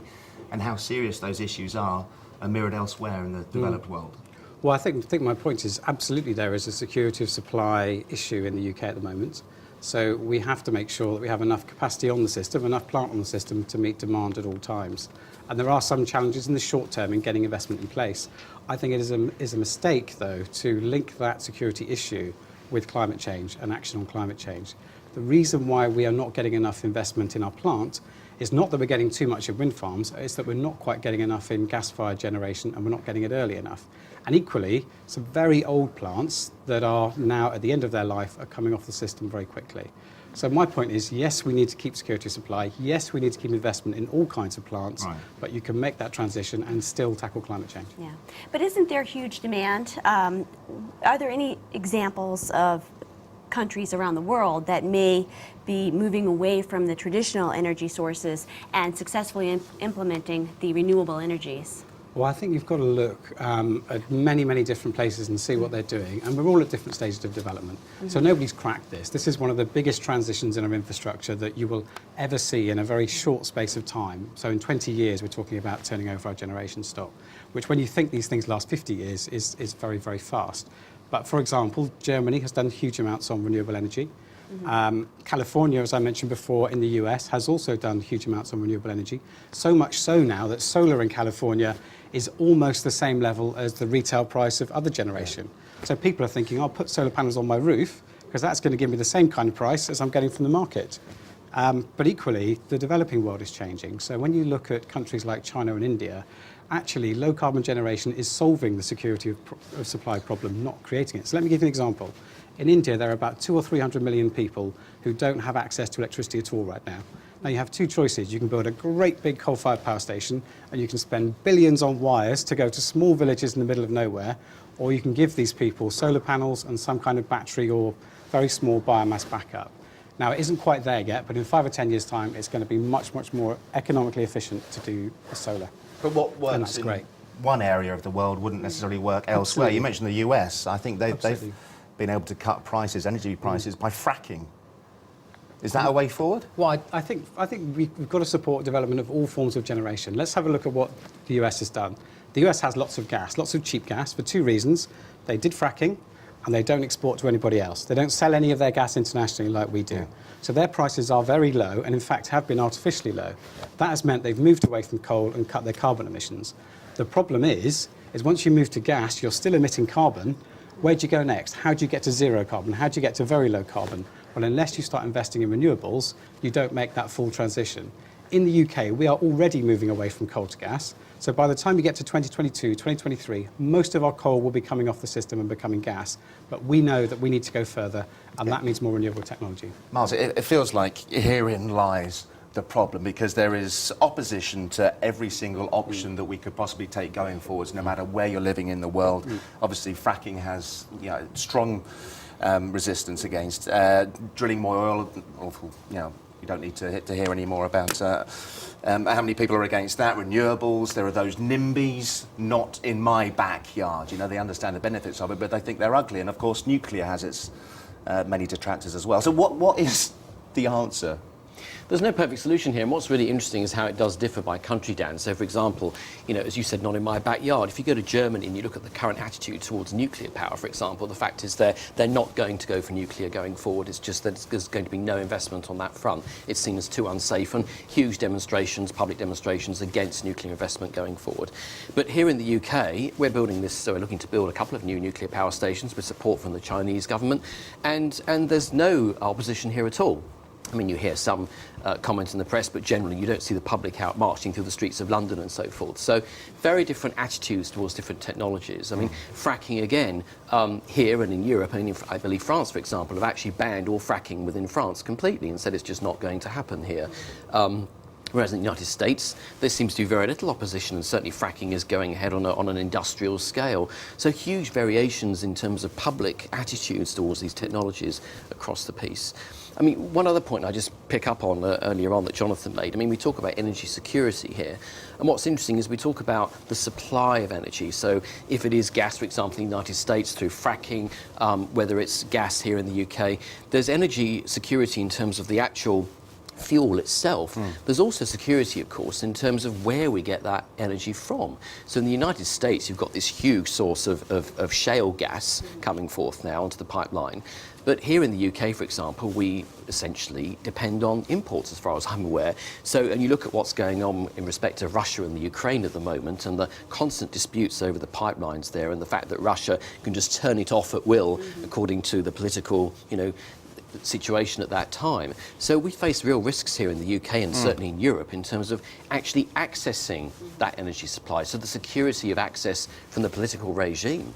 and how serious those issues are mirrored elsewhere in the developed world. Well, I think my point is absolutely there is a security of supply issue in the UK at the moment. So we have to make sure that we have enough capacity on the system, enough plant on the system to meet demand at all times. And there are some challenges in the short term in getting investment in place. I think it is a mistake, though, to link that security issue with climate change and action on climate change. The reason why we are not getting enough investment in our plant is not that we're getting too much in wind farms, it's that we're not quite getting enough in gas-fired generation and we're not getting it early enough. And equally, some very old plants that are now at the end of their life are coming off the system very quickly. So my point is, yes, we need to keep security of supply. Yes, we need to keep investment in all kinds of plants, but you can make that transition and still tackle climate change. Yeah, but isn't there huge demand? Are there any examples of countries around the world that may be moving away from the traditional energy sources and successfully implementing the renewable energies? Well, I think you've got to look at many, many different places and see what they're doing. And we're all at different stages of development. So nobody's cracked this. This is one of the biggest transitions in our infrastructure that you will ever see in a very short space of time. So in 20 years, we're talking about turning over our generation stock, which when you think these things last 50 years is very, very fast. But for example, Germany has done huge amounts on renewable energy. California, as I mentioned before, in the US, has also done huge amounts on renewable energy. So much so now that solar in California is almost the same level as the retail price of other generation. So people are thinking, I'll put solar panels on my roof because that's going to give me the same kind of price as I'm getting from the market. But equally, the developing world is changing. So when you look at countries like China and India, actually low carbon generation is solving the security of supply problem, not creating it. So let me give you an example. In India, there are about 200 or 300 million people who don't have access to electricity at all right now. Now you have two choices. You can build a great big coal-fired power station and you can spend billions on wires to go to small villages in the middle of nowhere, or you can give these people solar panels and some kind of battery or very small biomass backup. Now it isn't quite there yet, but in 5 or 10 years' time, it's going to be much, much more economically efficient to do solar. But what works in one area of the world wouldn't necessarily work elsewhere. You mentioned the US. I think they've been able to cut prices, energy prices, by fracking. Is that a way forward? Well, I think we've got to support development of all forms of generation. Let's have a look at what the US has done. The US has lots of gas, lots of cheap gas, for two reasons. They did fracking, and they don't export to anybody else. They don't sell any of their gas internationally like we do. So their prices are very low, and in fact have been artificially low. That has meant they've moved away from coal and cut their carbon emissions. The problem is once you move to gas, you're still emitting carbon. Where do you go next? How do you get to zero carbon? How do you get to very low carbon? Well, unless you start investing in renewables, you don't make that full transition. In the UK, we are already moving away from coal to gas. So by the time we get to 2022, 2023, most of our coal will be coming off the system and becoming gas. But we know that we need to go further, and that means more renewable technology. Miles, it feels like herein lies the problem, because there is opposition to every single option that we could possibly take going forwards, no matter where you're living in the world. Obviously, fracking has strong resistance against drilling more oil. You don't need to hear any more about how many people are against that. Renewables, there are those NIMBYs, not in my backyard. They understand the benefits of it, but they think they're ugly. And of course, nuclear has its many detractors as well. So what is the answer? There's no perfect solution here, and what's really interesting is how it does differ by country, Dan. So, for example, as you said, not in my backyard. If you go to Germany and you look at the current attitude towards nuclear power, for example, the fact is they're not going to go for nuclear going forward. It's just that there's going to be no investment on that front. It's seen as too unsafe, and huge demonstrations, public demonstrations against nuclear investment going forward. But here in the UK, we're building this, so we're looking to build a couple of new nuclear power stations with support from the Chinese government, and there's no opposition here at all. I mean, you hear some comments in the press, but generally you don't see the public out marching through the streets of London and so forth. So very different attitudes towards different technologies. I mean, fracking again, here and in Europe, and I believe France, for example, have actually banned all fracking within France completely and said it's just not going to happen here. Whereas in the United States, there seems to be very little opposition, and certainly fracking is going ahead on an industrial scale. So huge variations in terms of public attitudes towards these technologies across the piece. I mean, one other point I just pick up on earlier on that Jonathan made. I mean, we talk about energy security here. And what's interesting is we talk about the supply of energy. So if it is gas, for example, in the United States through fracking, whether it's gas here in the UK, there's energy security in terms of the actual fuel itself. There's also security, of course, in terms of where we get that energy from. So in the United States, you've got this huge source of shale gas coming forth now onto the pipeline. But here in the UK, for example, we essentially depend on imports, as far as I'm aware. So, and you look at what's going on in respect to Russia and the Ukraine at the moment, and the constant disputes over the pipelines there, and the fact that Russia can just turn it off at will, according to the political, situation at that time. So we face real risks here in the UK and certainly in Europe in terms of actually accessing that energy supply. So the security of access from the political regime.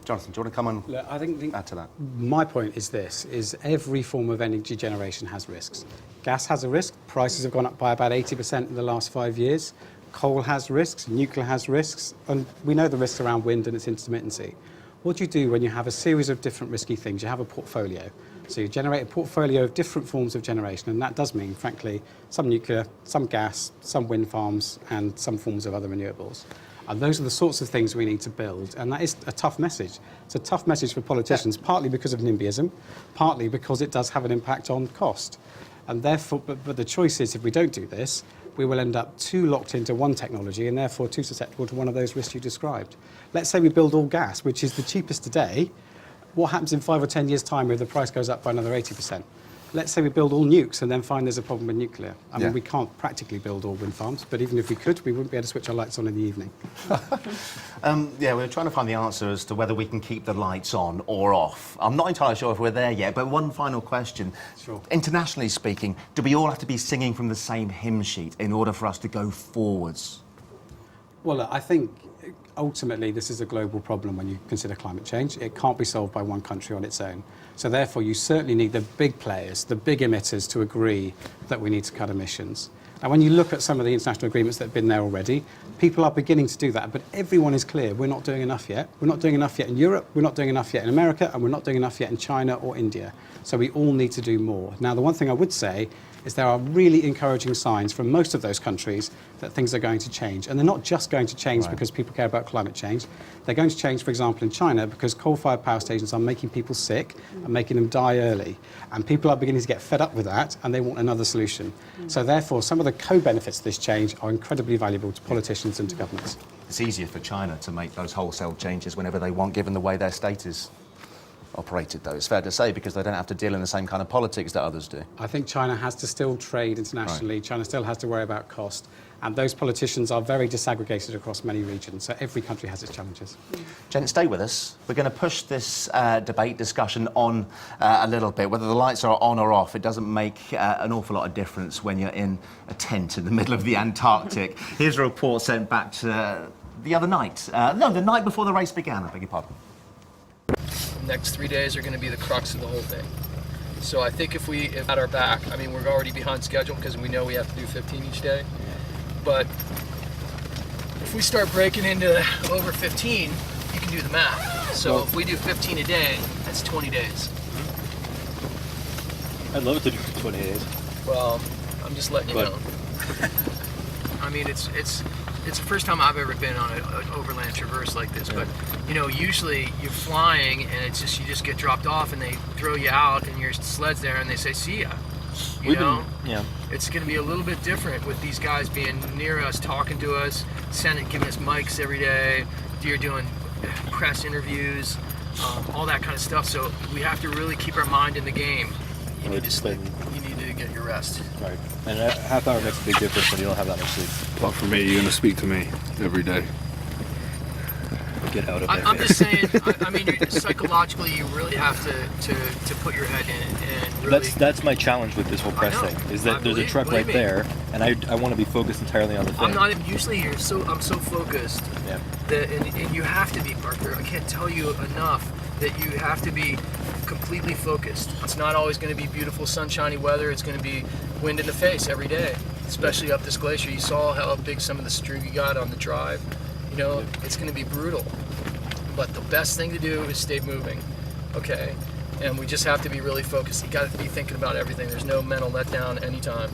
Jonathan, do you want to come on? Look, I think add to that? My point is this, is every form of energy generation has risks. Gas has a risk. Prices have gone up by about 80% in the last 5 years. Coal has risks, nuclear has risks, and we know the risks around wind and its intermittency. What do you do when you have a series of different risky things? You have a portfolio. So you generate a portfolio of different forms of generation, and that does mean, frankly, some nuclear, some gas, some wind farms, and some forms of other renewables. And those are the sorts of things we need to build, and that is a tough message. It's a tough message for politicians, partly because of NIMBYism, partly because it does have an impact on cost. And therefore, but the choice is, if we don't do this, we will end up too locked into one technology and therefore too susceptible to one of those risks you described. Let's say we build all gas, which is the cheapest today. What happens in 5 or 10 years' time if the price goes up by another 80%? Let's say we build all nukes and then find there's a problem with nuclear. I mean, we can't practically build all wind farms, but even if we could, we wouldn't be able to switch our lights on in the evening. We're trying to find the answer as to whether we can keep the lights on or off. I'm not entirely sure if we're there yet, but one final question. Sure. Internationally speaking, do we all have to be singing from the same hymn sheet in order for us to go forwards? Well, look, I think ultimately this is a global problem when you consider climate change. It can't be solved by one country on its own. So therefore you certainly need the big players, the big emitters, to agree that we need to cut emissions. Now when you look at some of the international agreements that have been there already, people are beginning to do that, but everyone is clear we're not doing enough yet. We're not doing enough yet in Europe, we're not doing enough yet in America, and we're not doing enough yet in China or India. So we all need to do more. Now the one thing I would say is there are really encouraging signs from most of those countries that things are going to change. And they're not just going to change because people care about climate change. They're going to change, for example, in China, because coal-fired power stations are making people sick and making them die early. And people are beginning to get fed up with that, and they want another solution. So therefore, some of the co-benefits of this change are incredibly valuable to politicians and to governments. It's easier for China to make those wholesale changes whenever they want, given the way their state is operated, though. It's fair to say, because they don't have to deal in the same kind of politics that others do. I think China has to still trade internationally. Right. China still has to worry about cost. And those politicians are very disaggregated across many regions. So every country has its challenges. Jen, stay with us. We're going to push this debate discussion on a little bit. Whether the lights are on or off, it doesn't make an awful lot of difference when you're in a tent in the middle of the Antarctic. Here's a report sent back to the other night. No, the night before the race began, I beg your pardon. Next 3 days are going to be the crux of the whole thing. So I think if at our back, I mean, we're already behind schedule because we know we have to do 15 each day. But if we start breaking into over 15, you can do the math. So if we do 15 a day, that's 20 days. I'd love to do 20 days. Well, I'm just letting you know. I mean, it's the first time I've ever been on an overland traverse like this, but you know, usually you're flying and it's just, you just get dropped off and they throw you out and your sled's there and they say, see ya. You know? It's going to be a little bit different with these guys being near us, talking to us, giving us mics every day. You're doing press interviews, all that kind of stuff. So we have to really keep our mind in the game. You need to sleep. You need to get your rest. Right. And a half hour makes a big difference when you don't have that much sleep. Well, for me, you're going to speak to me every day. Get out of there. I'm just saying, I mean, psychologically, you really have to put your head in it and really... That's my challenge with this whole press thing, is that there's a truck right there, and I want to be focused entirely on the thing. I'm not even, usually I'm so focused, that, and you have to be, Parker. I can't tell you enough that you have to be completely focused. It's not always going to be beautiful, sunshiny weather. It's going to be wind in the face every day. especially up this glacier. You saw how big some of the struggy got on the drive. You know, it's going to be brutal. But the best thing to do is stay moving, okay? And we just have to be really focused. You got to be thinking about everything. There's no mental letdown anytime,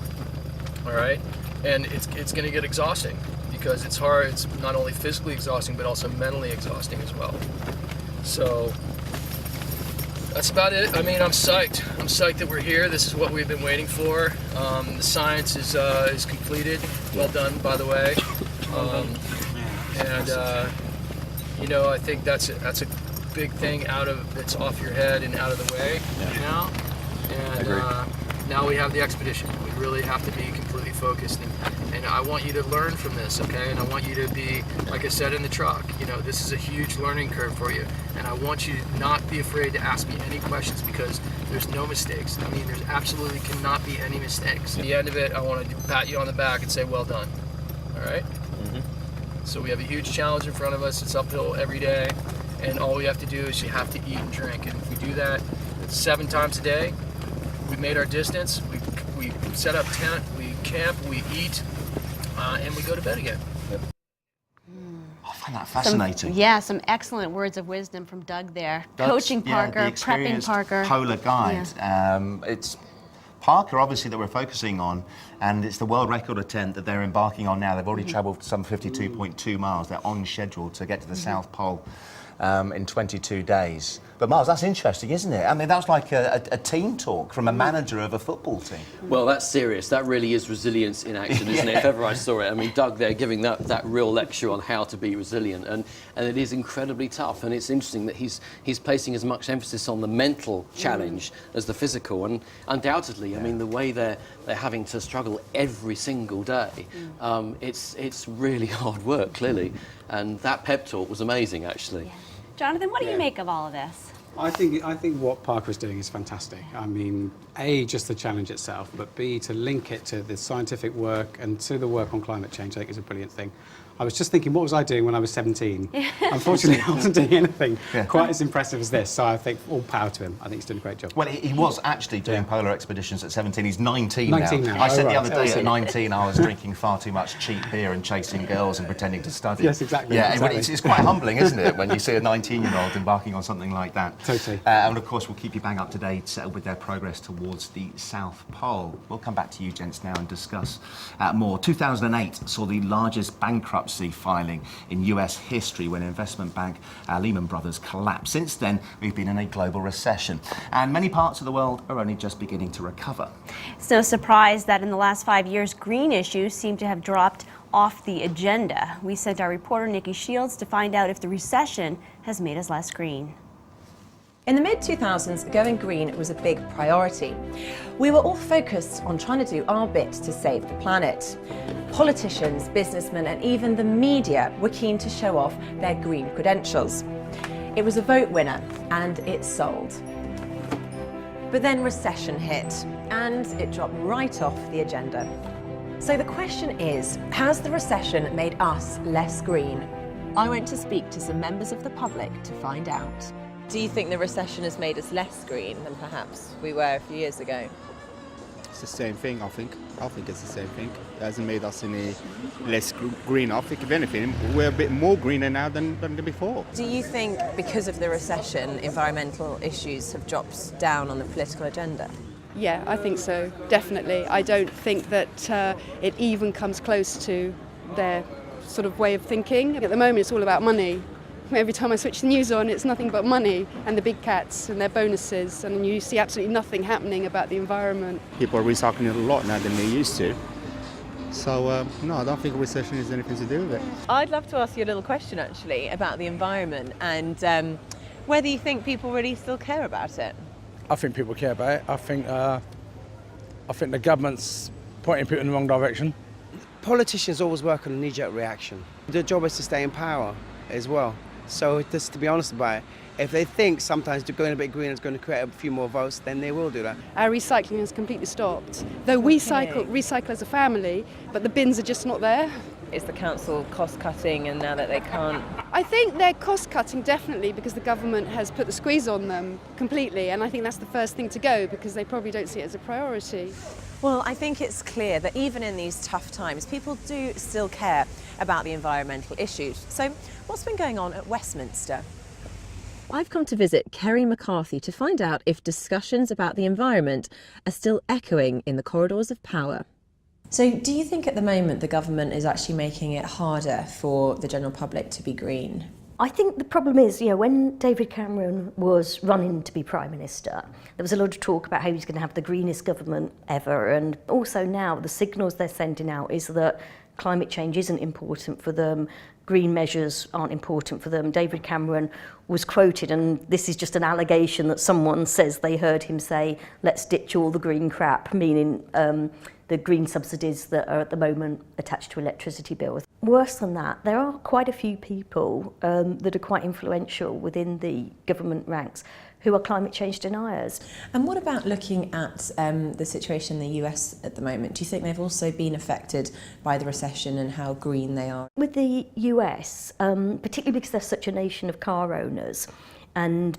all right? And it's going to get exhausting because it's hard. It's not only physically exhausting, but also mentally exhausting as well. So that's about it. I mean, I'm psyched. I'm psyched that we're here. This is what we've been waiting for. The science is completed. Well done, by the way. You know, I think that's a big thing that's off your head and out of the way now. And now we have the expedition. We really have to be completely focused, and I want you to learn from this, okay? And I want you to be, like I said in the truck, you know, this is a huge learning curve for you, and I want you to not be afraid to ask me any questions because there's no mistakes. I mean, there's absolutely cannot be any mistakes. At the end of it, I want to pat you on the back and say, well done, all right? So we have a huge challenge in front of us. It's uphill every day, and all we have to do is you have to eat and drink. And if we do that 7 times a day, we made our distance, we set up tent, we camp, we eat, and we go to bed again. I find that fascinating. Some excellent words of wisdom from Doug there. Doug's, Coaching Parker, the prepping experienced Parker. polar guide. It's Parker, obviously, that we're focusing on, and it's the world record attempt that they're embarking on now. They've already travelled some 52.2 miles. They're on schedule to get to the South Pole in 22 days. But Miles, that's interesting, isn't it? I mean, that's like a team talk from a manager of a football team. Well, that's serious. That really is resilience in action, isn't it? If ever I saw it. I mean, Doug there giving that real lecture on how to be resilient, and it is incredibly tough. And it's interesting that he's placing as much emphasis on the mental challenge as the physical. And undoubtedly, I mean, the way they're having to struggle every single day, it's really hard work, clearly. And that pep talk was amazing, actually. Yeah. Jonathan, what do you make of all of this? I think what Parker is doing is fantastic. I mean, A, just the challenge itself, but B, to link it to the scientific work and to the work on climate change, I think is a brilliant thing. I was just thinking, what was I doing when I was 17? Unfortunately, I wasn't doing anything quite as impressive as this, so I think all power to him. I think he's doing a great job. Well, he was actually doing polar expeditions at 17. He's 19 now. I said the other day at 19 I was drinking far too much cheap beer and chasing girls and pretending to study. Yes, exactly. Yeah, exactly. It's quite humbling, isn't it, when you see a 19-year-old embarking on something like that. Totally. And of course, we'll keep you bang up to date with their progress towards the South Pole. We'll come back to you, gents, now and discuss more. 2008 saw the largest bankruptcy filing in US history when investment bank Lehman Brothers collapsed. Since then, we've been in a global recession, and many parts of the world are only just beginning to recover. It's no surprise that in the last 5 years, green issues seem to have dropped off the agenda. We sent our reporter Nikki Shields to find out if the recession has made us less green. In the mid-2000s, going green was a big priority. We were all focused on trying to do our bit to save the planet. Politicians, businessmen, and even the media were keen to show off their green credentials. It was a vote winner, and it sold. But then recession hit, and it dropped right off the agenda. So the question is, has the recession made us less green? I went to speak to some members of the public to find out. Do you think the recession has made us less green than perhaps we were a few years ago? It's the same thing, I think. I think it's the same thing. It hasn't made us any less green. I think, if anything, we're a bit more greener now than before. Do you think because of the recession, environmental issues have dropped down on the political agenda? Yeah, I think so, definitely. I don't think that it even comes close to their sort of way of thinking. At the moment, it's all about money. Every time I switch the news on, it's nothing but money and the big cats and their bonuses, and you see absolutely nothing happening about the environment. People are recycling a lot now than they used to. So, no, I don't think recession has anything to do with it. I'd love to ask you a little question, actually, about the environment and whether you think people really still care about it. I think people care about it. I think the government's pointing people in the wrong direction. Politicians always work on a knee-jerk reaction. Their job is to stay in power as well. So just to be honest about it, if they think sometimes going a bit green is going to create a few more votes, then they will do that. Our recycling has completely stopped. Though we recycle as a family, but the bins are just not there. Is the council cost-cutting, and now that they can't? I think they're cost-cutting, definitely, because the government has put the squeeze on them completely, and I think that's the first thing to go, because they probably don't see it as a priority. Well, I think it's clear that even in these tough times, people do still care about the environmental issues. So what's been going on at Westminster? I've come to visit Kerry McCarthy to find out if discussions about the environment are still echoing in the corridors of power. So do you think at the moment the government is actually making it harder for the general public to be green? I think the problem is, when David Cameron was running to be Prime Minister, there was a lot of talk about how he's going to have the greenest government ever. And also now the signals they're sending out is that climate change isn't important for them, green measures aren't important for them. David Cameron was quoted, and this is just an allegation that someone says they heard him say, let's ditch all the green crap, meaning the green subsidies that are at the moment attached to electricity bills. Worse than that, there are quite a few people that are quite influential within the government ranks who are climate change deniers. And what about looking at the situation in the US at the moment? Do you think they've also been affected by the recession and how green they are? With the US, particularly because they're such a nation of car owners, and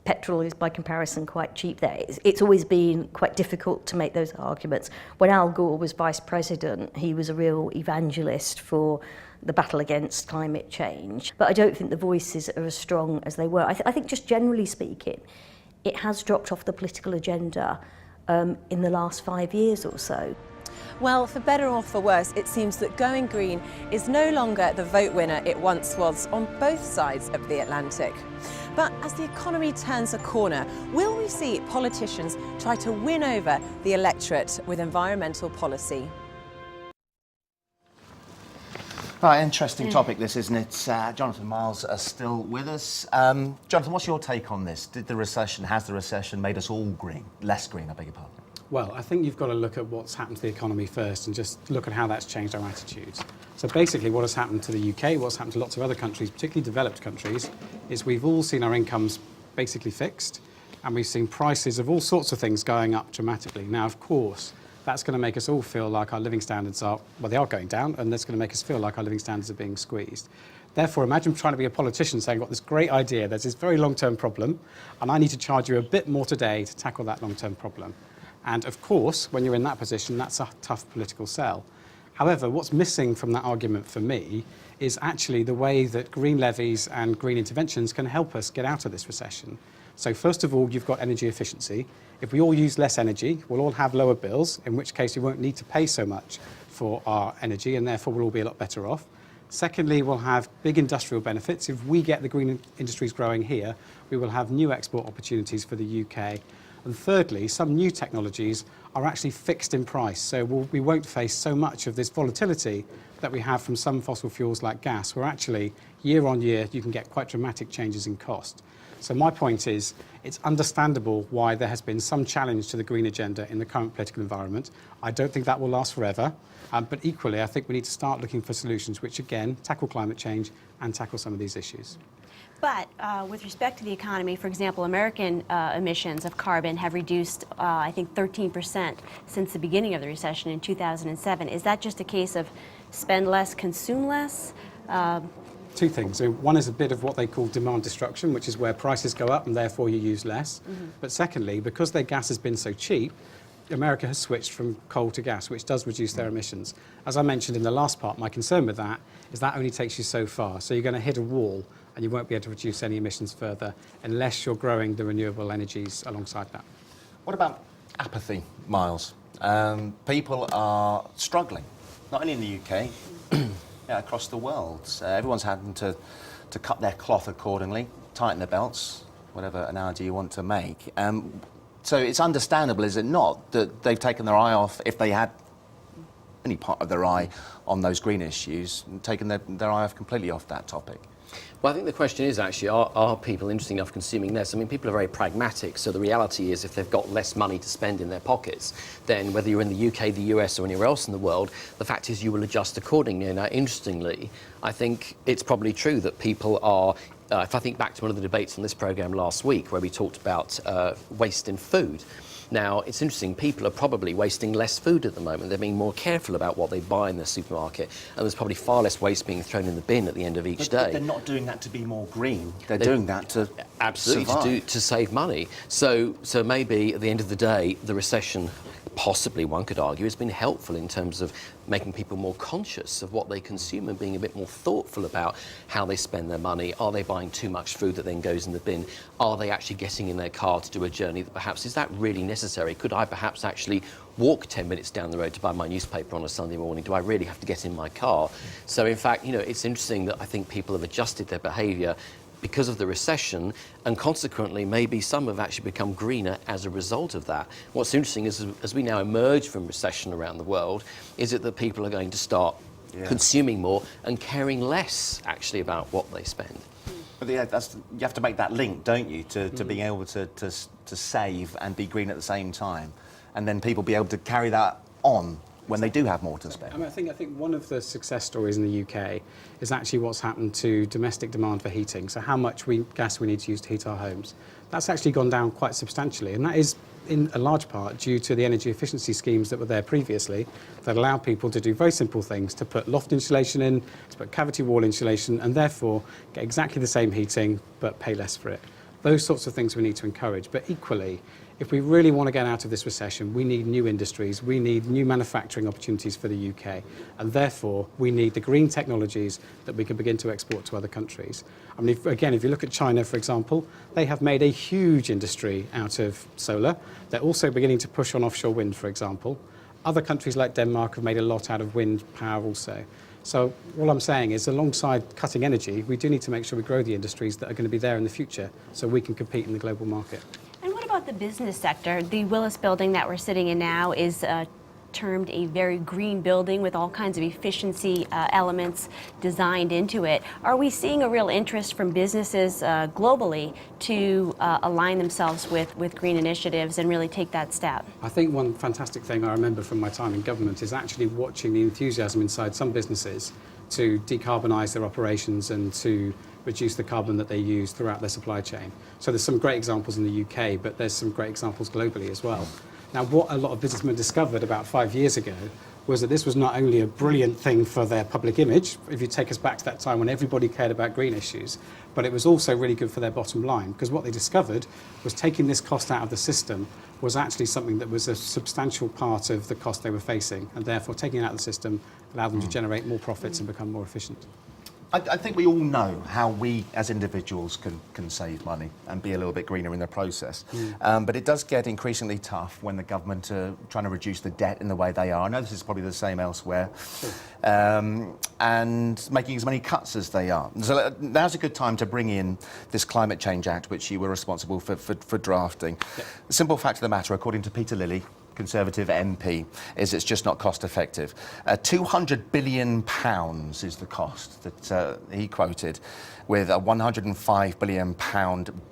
petrol is by comparison quite cheap there, it's always been quite difficult to make those arguments. When Al Gore was vice president, he was a real evangelist for the battle against climate change. But I don't think the voices are as strong as they were. I think just generally speaking, it has dropped off the political agenda in the last 5 years or so. Well, for better or for worse, it seems that going green is no longer the vote winner it once was on both sides of the Atlantic. But as the economy turns a corner, will we see politicians try to win over the electorate with environmental policy? Right, interesting topic this, isn't it? Jonathan Miles are still with us. Jonathan, what's your take on this? Has the recession made us all green? Less green, I beg your pardon. Well, I think you've got to look at what's happened to the economy first and just look at how that's changed our attitudes. So basically what has happened to the UK, what's happened to lots of other countries, particularly developed countries, is we've all seen our incomes basically fixed, and we've seen prices of all sorts of things going up dramatically. Now, of course, that's going to make us all feel like our living standards are, well, they are going down, and that's going to make us feel like our living standards are being squeezed. Therefore, imagine trying to be a politician saying, I've got this great idea, there's this very long-term problem, and I need to charge you a bit more today to tackle that long-term problem. And of course, when you're in that position, that's a tough political sell. However, what's missing from that argument for me is actually the way that green levies and green interventions can help us get out of this recession. So first of all, you've got energy efficiency. If we all use less energy, we'll all have lower bills, in which case we won't need to pay so much for our energy, and therefore we'll all be a lot better off. Secondly, we'll have big industrial benefits. If we get the green industries growing here, we will have new export opportunities for the UK. And thirdly, some new technologies are actually fixed in price, so we won't face so much of this volatility that we have from some fossil fuels like gas, where actually year on year you can get quite dramatic changes in cost. So my point is, it's understandable why there has been some challenge to the green agenda in the current political environment. I don't think that will last forever, but equally I think we need to start looking for solutions which again tackle climate change and tackle some of these issues. But with respect to the economy, for example, American emissions of carbon have reduced, I think, 13% since the beginning of the recession in 2007. Is that just a case of spend less, consume less? Two things. So one is a bit of what they call demand destruction, which is where prices go up and therefore you use less. Mm-hmm. But secondly, because their gas has been so cheap, America has switched from coal to gas, which does reduce their emissions. As I mentioned in the last part, my concern with that is that only takes you so far. So you're going to hit a wall and you won't be able to reduce any emissions further unless you're growing the renewable energies alongside that. What about apathy, Miles? People are struggling, not only in the UK, across the world. Everyone's having to cut their cloth accordingly, tighten their belts, whatever analogy you want to make. So it's understandable, is it not, that they've taken their eye off, if they had any part of their eye on those green issues, and taken their eye off completely off that topic? Well, I think the question is actually, are people, interesting enough, consuming less? I mean, people are very pragmatic, so the reality is if they've got less money to spend in their pockets, then whether you're in the UK, the US or anywhere else in the world, the fact is you will adjust accordingly. Now, interestingly, I think it's probably true that people are, if I think back to one of the debates on this programme last week where we talked about waste in food, Now, it's interesting, people are probably wasting less food at the moment. They're being more careful about what they buy in the supermarket, and there's probably far less waste being thrown in the bin at the end of each day. They're not doing that to be more green. They're doing that to absolutely to save money. So maybe at the end of the day, the recession, possibly one could argue, has been helpful in terms of making people more conscious of what they consume and being a bit more thoughtful about how they spend their money. Are they buying too much food that then goes in the bin? Are they actually getting in their car to do a journey that perhaps is that really necessary? Could I perhaps actually walk 10 minutes down the road to buy my newspaper on a Sunday morning? Do I really have to get in my car? So in fact, it's interesting that I think people have adjusted their behaviour because of the recession, and consequently maybe some have actually become greener as a result of that. What's interesting is as we now emerge from recession around the world, is it that people are going to start consuming more and caring less actually about what they spend. But you have to make that link, don't you, to being able to save and be green at the same time, and then people be able to carry that on when they do have more to spend. I think one of the success stories in the UK is actually what's happened to domestic demand for heating. So how much gas we need to use to heat our homes. That's actually gone down quite substantially, and that is in a large part due to the energy efficiency schemes that were there previously that allow people to do very simple things, to put loft insulation in, to put cavity wall insulation, and therefore get exactly the same heating but pay less for it. Those sorts of things we need to encourage, but equally, if we really want to get out of this recession, we need new industries, we need new manufacturing opportunities for the UK, and therefore we need the green technologies that we can begin to export to other countries. I mean, if you look at China, for example, they have made a huge industry out of solar. They're also beginning to push on offshore wind, for example. Other countries like Denmark have made a lot out of wind power also. So all I'm saying is, alongside cutting energy, we do need to make sure we grow the industries that are going to be there in the future so we can compete in the global market. And what about the business sector? The Willis building that we're sitting in now is termed a very green building with all kinds of efficiency elements designed into it. Are we seeing a real interest from businesses globally to align themselves with green initiatives and really take that step? I think one fantastic thing I remember from my time in government is actually watching the enthusiasm inside some businesses to decarbonise their operations and to reduce the carbon that they use throughout their supply chain. So there's some great examples in the UK, but there's some great examples globally as well. Now, what a lot of businessmen discovered about 5 years ago was that this was not only a brilliant thing for their public image, if you take us back to that time when everybody cared about green issues, but it was also really good for their bottom line, because what they discovered was taking this cost out of the system was actually something that was a substantial part of the cost they were facing, and therefore taking it out of the system allowed them to generate more profits and become more efficient. I think we all know how we as individuals can save money and be a little bit greener in the process. But it does get increasingly tough when the government are trying to reduce the debt in the way they are. I know this is probably the same elsewhere. And making as many cuts as they are. So now's a good time to bring in this Climate Change Act, which you were responsible for drafting. The simple fact of the matter, according to Peter Lilly, Conservative MP, is it's just not cost effective. £200 billion is the cost that he quoted, with a £105 billion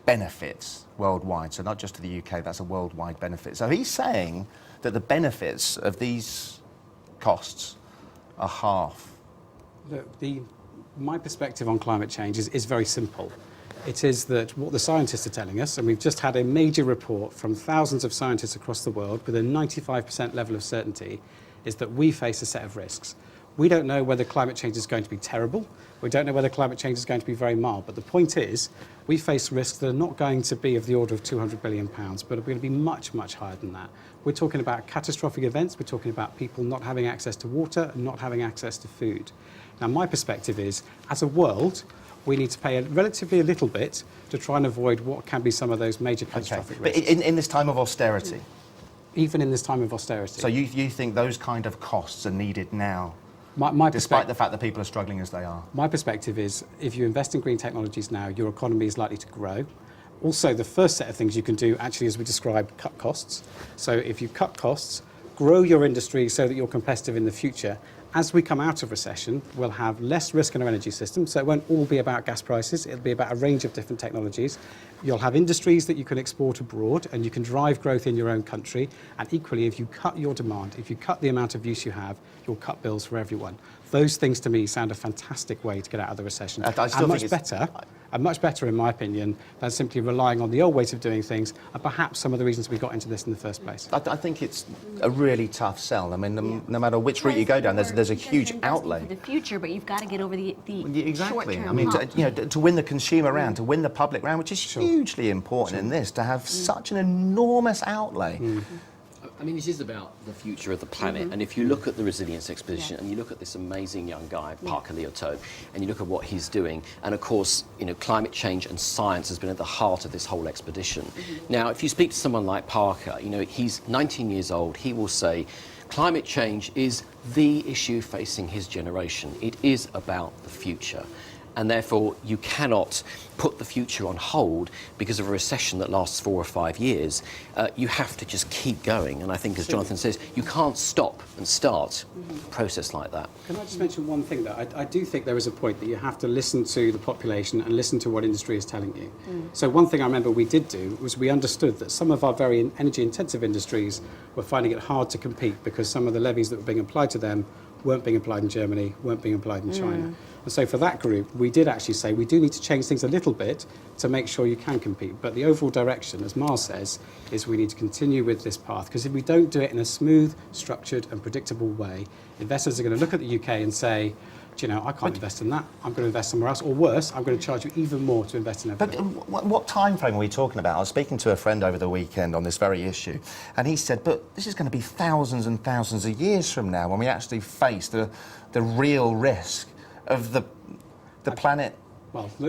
benefits worldwide. So not just to the UK, that's a worldwide benefit. So he's saying that the benefits of these costs are half. Look, my perspective on climate change is very simple. It is that what the scientists are telling us, and we've just had a major report from thousands of scientists across the world with a 95% level of certainty, is that we face a set of risks. We don't know whether climate change is going to be terrible. We don't know whether climate change is going to be very mild. But the point is, we face risks that are not going to be of the order of £200 billion, but are going to be much, much higher than that. We're talking about catastrophic events. We're talking about people not having access to water and not having access to food. Now, my perspective is, as a world, we need to pay relatively a little bit to try and avoid what can be some of those major catastrophic risks. But in this time of austerity? Even in this time of austerity. So you think those kind of costs are needed now, despite the fact that people are struggling as they are? My perspective is, if you invest in green technologies now, your economy is likely to grow. Also, the first set of things you can do, actually, as we described, cut costs. So if you cut costs, grow your industry so that you're competitive in the future. As we come out of recession, we'll have less risk in our energy system, so it won't all be about gas prices, it'll be about a range of different technologies. You'll have industries that you can export abroad and you can drive growth in your own country. And equally, if you cut your demand, if you cut the amount of use you have, you'll cut bills for everyone. Those things to me sound a fantastic way to get out of the recession. I still think And much better, in my opinion, than simply relying on the old ways of doing things and perhaps some of the reasons we got into this in the first place. I think it's a really tough sell. I mean, no matter which route you go down, there's a huge outlay. For the future, but you've got to get over the Exactly. short-term I mean, hump. to win the consumer round, to win the public round, which is hugely important in this, to have such an enormous outlay. I mean, it is about the future of the planet. And if you look at the Resilience Expedition and you look at this amazing young guy, Parker Leotow, and you look at what he's doing, and of course, climate change and science has been at the heart of this whole expedition. Now, if you speak to someone like Parker, he's 19 years old, he will say, climate change is the issue facing his generation. It is about the future. And therefore, you cannot put the future on hold because of a recession that lasts 4 or 5 years. You have to just keep going. And I think, as Jonathan says, you can't stop and start a process like that. Can I just mention one thing, though? I do think there is a point that you have to listen to the population and listen to what industry is telling you. So one thing I remember we did do was we understood that some of our very energy-intensive industries were finding it hard to compete because some of the levies that were being applied to them weren't being applied in Germany, weren't being applied in China. And so for that group, we did actually say we do need to change things a little bit to make sure you can compete. But the overall direction, as Miles says, is we need to continue with this path. Because if we don't do it in a smooth, structured and predictable way, investors are going to look at the UK and say, do you know, I can't invest in that. I'm going to invest somewhere else. Or worse, I'm going to charge you even more to invest in everything. But what time frame are we talking about? I was speaking to a friend over the weekend on this very issue, and he said, but this is going to be thousands and thousands of years from now when we actually face the real risk of the planet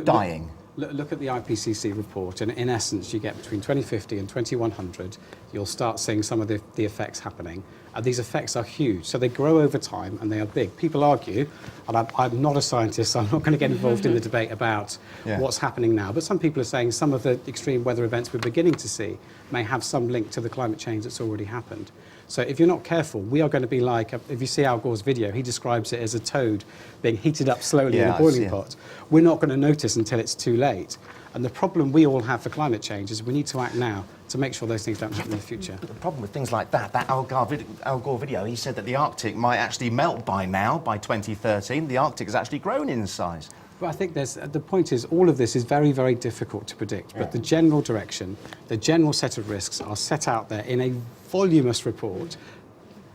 dying. Look at the IPCC report, and in essence, you get between 2050 and 2100, you'll start seeing some of the effects happening. And these effects are huge, so they grow over time and they are big. People argue, and I'm not a scientist, so I'm not going to get involved in the debate about what's happening now, but some people are saying some of the extreme weather events we're beginning to see may have some link to the climate change that's already happened. So if you're not careful, we are going to be like, if you see Al Gore's video, he describes it as a toad being heated up slowly in a boiling pot. We're not going to notice until it's too late. And the problem we all have for climate change is we need to act now to make sure those things don't happen in the future. But the problem with things like that Al Gore video, he said that the Arctic might actually melt by now, by 2013. The Arctic has actually grown in size. But I think the point is all of this is very, very difficult to predict. But the general direction, the general set of risks are set out there in a voluminous report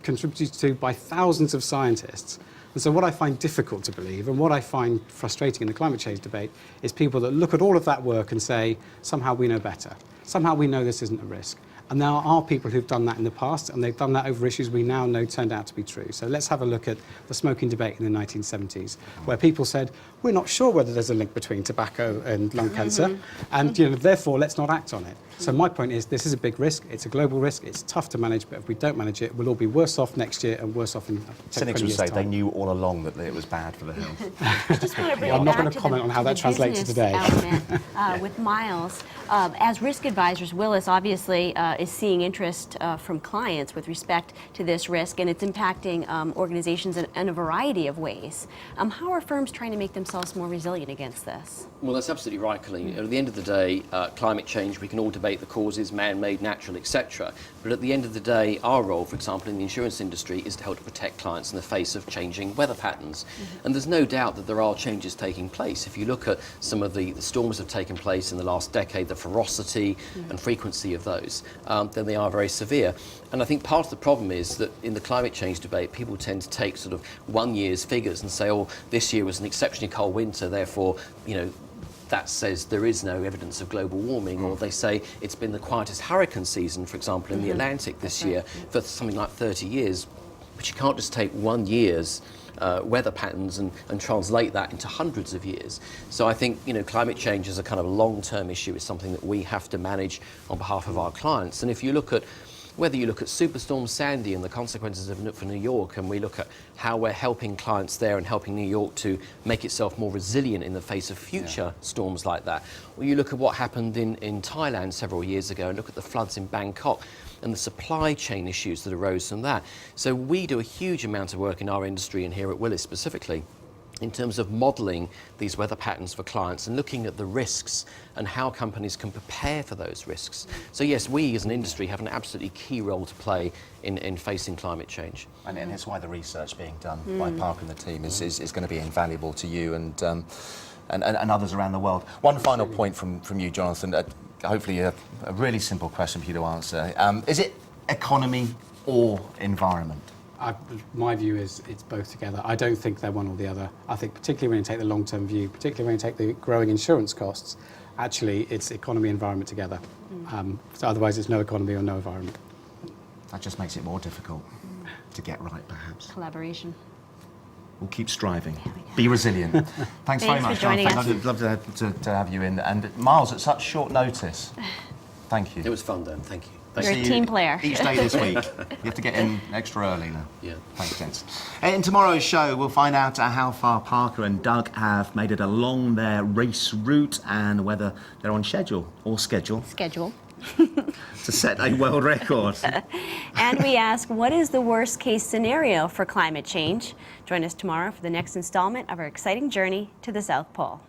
contributed to by thousands of scientists. And so what I find difficult to believe and what I find frustrating in the climate change debate is people that look at all of that work and say, somehow we know better. Somehow we know this isn't a risk. And there are people who've done that in the past, and they've done that over issues we now know turned out to be true. So let's have a look at the smoking debate in the 1970s, where people said, we're not sure whether there's a link between tobacco and lung cancer, and therefore let's not act on it. So my point is, this is a big risk, it's a global risk, it's tough to manage, but if we don't manage it, we'll all be worse off next year and worse off in 10, Cynics 20 would years' say time. they knew all along that it was bad for the health. I just want to bring I'm it not back going to comment on how that the translates to business today. element, with Miles. As risk advisors, Willis obviously is seeing interest from clients with respect to this risk, and it's impacting organizations in a variety of ways. How are firms trying to make themselves more resilient against this? Well, that's absolutely right, Colleen. At the end of the day, climate change, we can all debate the causes, man-made, natural, etc. But at the end of the day, our role, for example, in the insurance industry is to help to protect clients in the face of changing weather patterns. And there's no doubt that there are changes taking place. If you look at some of the storms that have taken place in the last decade, the ferocity and frequency of those, then they are very severe. And I think part of the problem is that in the climate change debate, people tend to take sort of 1 year's figures and say, oh, this year was an exceptionally cold winter, therefore, that says there is no evidence of global warming, or they say it's been the quietest hurricane season, for example, in the Atlantic this year for something like 30 years. But you can't just take 1 year's weather patterns and translate that into hundreds of years. So I think climate change is a kind of long-term issue. It's something that we have to manage on behalf of our clients. And if you look at whether you look at Superstorm Sandy and the consequences of it for New York, and we look at how we're helping clients there and helping New York to make itself more resilient in the face of future storms like that, or you look at what happened in Thailand several years ago and look at the floods in Bangkok and the supply chain issues that arose from that. So we do a huge amount of work in our industry and here at Willis specifically in terms of modelling these weather patterns for clients and looking at the risks and how companies can prepare for those risks. So yes, we as an industry have an absolutely key role to play in facing climate change. And it's why the research being done by Parker and the team is going to be invaluable to you and others around the world. One final point from you, Jonathan, hopefully a really simple question for you to answer. Is it economy or environment? My view is it's both together. I don't think they're one or the other. I think particularly when you take the long-term view, particularly when you take the growing insurance costs, actually it's economy and environment together. So otherwise it's no economy or no environment. That just makes it more difficult to get right, perhaps. Collaboration. We'll keep striving. Be resilient. Thanks very much, for joining Jonathan. us. I'd love to have you in. And Miles, at such short notice, thank you. It was fun, Dan. Thank you. You're a team player. Each day this week. You have to get in extra early now. Yeah. Thanks, gents. In tomorrow's show, we'll find out how far Parker and Doug have made it along their race route and whether they're on schedule to set a world record. And we ask, what is the worst case scenario for climate change? Join us tomorrow for the next installment of our exciting journey to the South Pole.